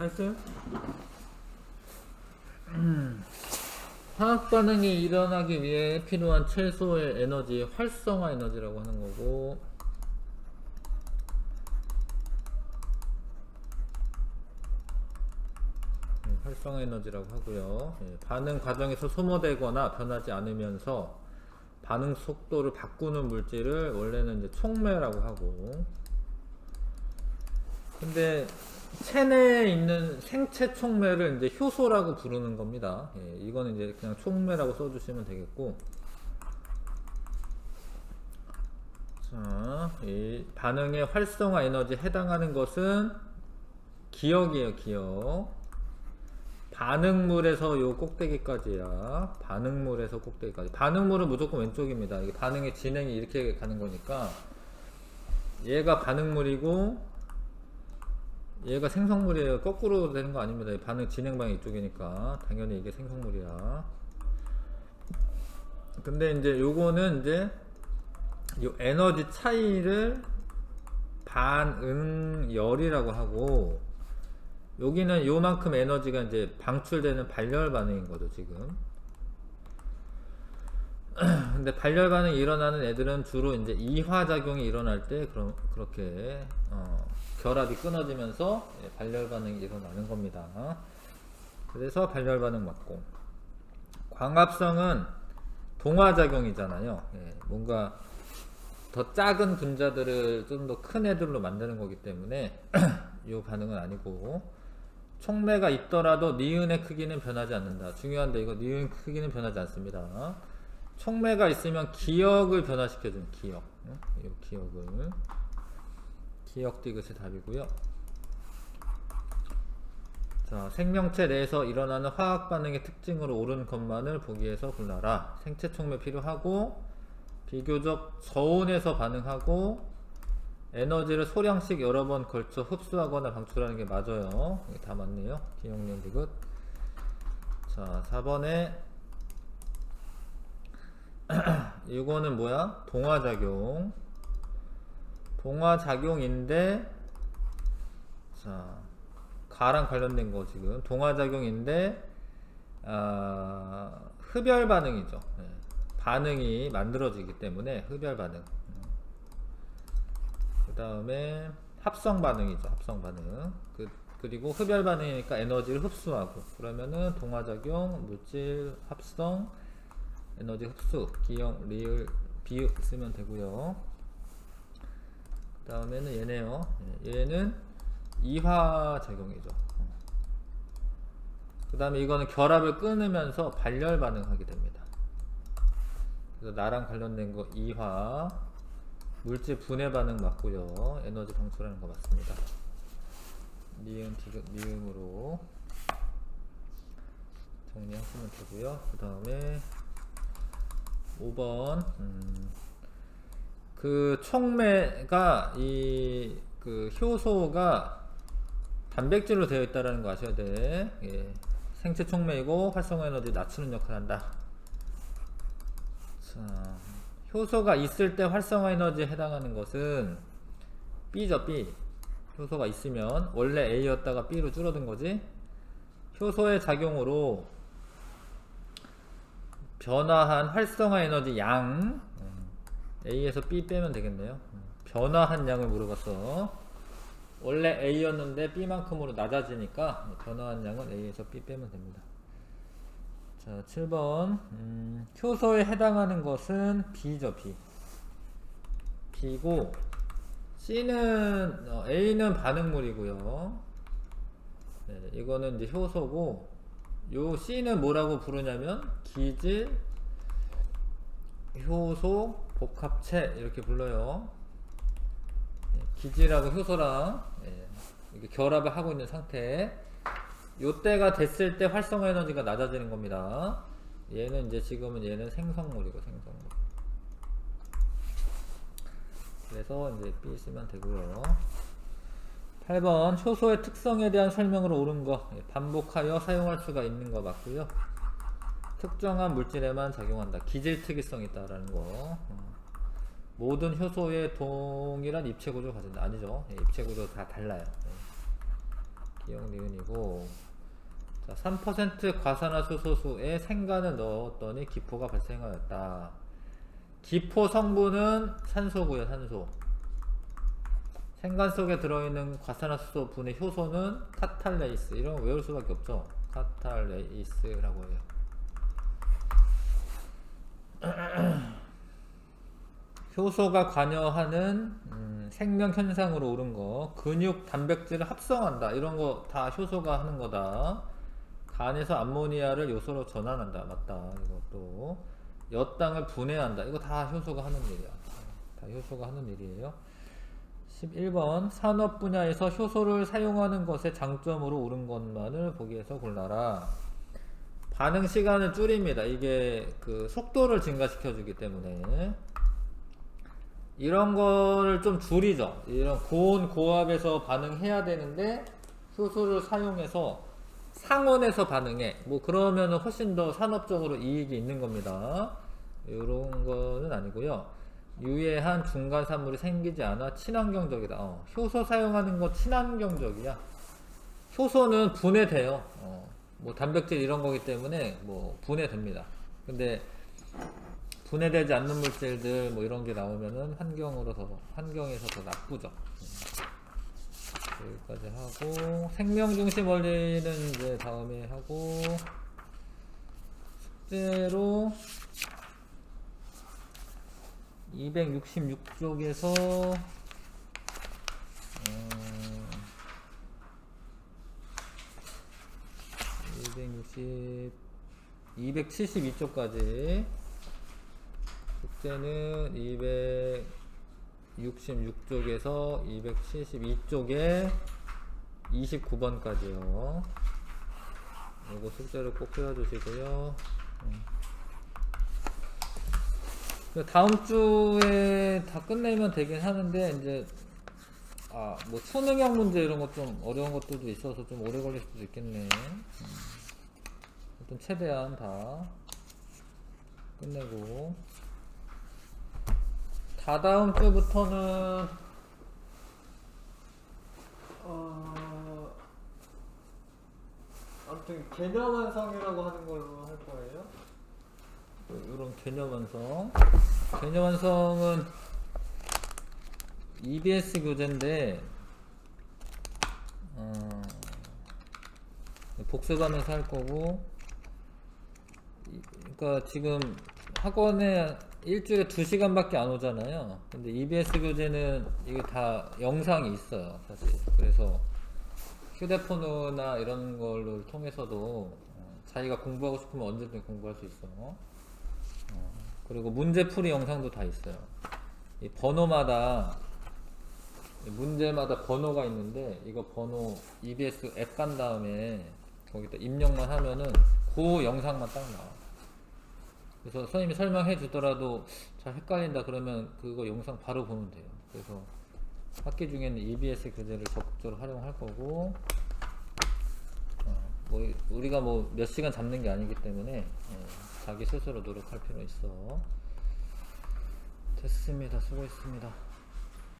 다 했어요? 화학 반응이 일어나기 위해 필요한 최소의 에너지, 활성화 에너지라고 하는 거고, 활성화 에너지라고 하고요. 반응 과정에서 소모되거나 변하지 않으면서 반응 속도를 바꾸는 물질을 원래는 이제 촉매라고 하고, 근데 체내에 있는 생체 촉매를 이제 효소라고 부르는 겁니다. 이거는 이제 그냥 촉매라고 써주시면 되겠고, 자, 이 반응의 활성화 에너지에 해당하는 것은 기억이에요, 기억. 반응물에서 요 꼭대기까지야. 반응물에서 꼭대기까지. 반응물은 무조건 왼쪽입니다. 이게 반응의 진행이 이렇게 가는 거니까 얘가 반응물이고 얘가 생성물이에요. 거꾸로 되는 거 아닙니다. 반응 진행 방이 이쪽이니까 당연히 이게 생성물이야. 근데 이제 요거는 이제 요 에너지 차이를 반응열이라고 하고, 여기는 요만큼 에너지가 이제 방출되는 발열 반응인 거죠, 지금. 근데 발열 반응이 일어나는 애들은 주로 이제 이화작용이 일어날 때 그렇게 결합이 끊어지면서 발열 반응이 일어나는 겁니다. 그래서 발열 반응 맞고, 광합성은 동화작용이잖아요. 뭔가 더 작은 분자들을 좀 더 큰 애들로 만드는 거기 때문에 이 반응은 아니고, 촉매가 있더라도 니은의 크기는 변하지 않는다. 중요한데 이거 니은 크기는 변하지 않습니다. 촉매가 있으면 기억을 변화시켜준 기억. 이 기억을. 기억 디귿의 답이고요. 자, 생명체 내에서 일어나는 화학 반응의 특징으로 옳은 것만을 보기에서 골라라. 생체 촉매 필요하고, 비교적 저온에서 반응하고, 에너지를 소량씩 여러 번 걸쳐 흡수하거나 방출하는 게 맞아요. 이게 다 맞네요. 기억력 디귿. 자, 4번에 이거는 뭐야? 동화작용. 동화작용인데, 자, 가랑 관련된 거 지금. 동화작용인데, 흡열 반응이죠. 반응이 만들어지기 때문에 흡열 반응. 그 다음에 합성 반응이죠. 합성 반응. 그리고 흡열 반응이니까 에너지를 흡수하고, 그러면은 동화작용, 물질, 합성, 에너지 흡수, 기억, 리을, 비읍 쓰면 되고요. 그 다음에는 얘네요. 얘는 이화작용이죠. 그 다음에 이거는 결합을 끊으면서 발열 반응하게 됩니다. 그래서 나랑 관련된 거 이화, 물질 분해 반응 맞고요. 에너지 방출하는 거 맞습니다. 니은, 디귿, 니음으로 정리하시면 되고요. 그 다음에 5번 그 촉매가 그 효소가 단백질로 되어 있다라는 거 아셔야 돼. 생체 촉매이고 활성화 에너지 낮추는 역할을 한다. 자, 효소가 있을 때 활성화 에너지에 해당하는 것은 B죠, B. 효소가 있으면 원래 A였다가 B로 줄어든 거지. 효소의 작용으로 변화한 활성화 에너지 양, A에서 B 빼면 되겠네요. 변화한 양을 물어봤어. 원래 A였는데 B만큼으로 낮아지니까 변화한 양은 A에서 B 빼면 됩니다. 자, 7번 효소에 해당하는 것은 B죠, B. B고, C는 A는 반응물이고요. 네, 이거는 이제 효소고, 요 C는 뭐라고 부르냐면 기질 효소 복합체 이렇게 불러요. 기질하고 효소랑 이렇게 결합을 하고 있는 상태. 요때가 됐을 때 활성화 에너지가 낮아지는 겁니다. 얘는 이제 지금은 얘는 생성물이고, 생성물. 그래서 이제 B 쓰면 되고요. 8번 효소의 특성에 대한 설명으로 옳은 거. 반복하여 사용할 수가 있는 거 맞고요. 특정한 물질에만 작용한다. 기질 특이성이 있다라는 거. 모든 효소에 동일한 입체 구조를 가진다. 아니죠. 입체 구조 다 달라요. 띠용 니은이고, 자, 3% 과산화수소수에 생간을 넣었더니 기포가 발생하였다. 기포 성분은 산소고요, 산소. 생간 속에 들어있는 과산화수소 분의 효소는 카탈레이스. 이런 거 외울 수밖에 없죠. 카탈레이스라고 해요. 효소가 관여하는 생명 현상으로 옳은 거, 근육 단백질을 합성한다. 이런 거 다 효소가 하는 거다. 간에서 암모니아를 요소로 전환한다. 맞다. 이것도 엿당을 분해한다. 이거 다 효소가 하는 일이야. 다 효소가 하는 일이에요. 11번 산업 분야에서 효소를 사용하는 것의 장점으로 옳은 것만을 보기에서 골라라. 반응 시간을 줄입니다. 이게 그 속도를 증가시켜 주기 때문에 이런 거를 좀 줄이죠. 이런 고온 고압에서 반응해야 되는데 효소를 사용해서 상온에서 반응해. 뭐 그러면은 훨씬 더 산업적으로 이익이 있는 겁니다. 이런 거는 아니고요. 유해한 중간 산물이 생기지 않아 친환경적이다. 효소 사용하는 거 친환경적이야. 효소는 분해돼요. 뭐 단백질 이런 거기 때문에 뭐 분해됩니다. 근데 분해되지 않는 물질들 뭐 이런 게 나오면은 환경에서 더 나쁘죠. 여기까지 하고, 생명 중심 원리는 이제 다음에 하고, 숙제로 266쪽에서 272쪽까지 숙제는 266쪽에서 272쪽에 29번까지요. 이거 숙제를 꼭 해와주시고요. 다음 주에 다 끝내면 되긴 하는데, 이제 뭐 수능형 문제 이런 것 좀 어려운 것들도 있어서 좀 오래 걸릴 수도 있겠네. 좀 최대한 다 끝내고, 다다음 주부터는 아무튼 개념 완성이라고 하는 걸로 할 거예요. 이런 개념 완성. 개념 완성은 EBS 교재인데 복습하면서 할 거고, 그러니까 지금 학원에 일주일에 2시간밖에 안 오잖아요. 근데 EBS 교재는 이게 다 영상이 있어요, 사실. 그래서 휴대폰이나 이런 걸로 통해서도 자기가 공부하고 싶으면 언제든 공부할 수 있어. 그리고 문제풀이 영상도 다 있어요. 이 번호마다, 문제마다 번호가 있는데, 이거 번호 EBS 앱 간 다음에 거기다 입력만 하면은 그 영상만 딱 나와. 그래서 선생님이 설명해 주더라도 잘 헷갈린다 그러면 그거 영상 바로 보면 돼요. 그래서 학기 중에는 EBS 교재를 적극적으로 활용할 거고, 뭐 우리가 뭐 몇 시간 잡는 게 아니기 때문에 자기 스스로 노력할 필요 있어. 됐습니다. 수고했습니다.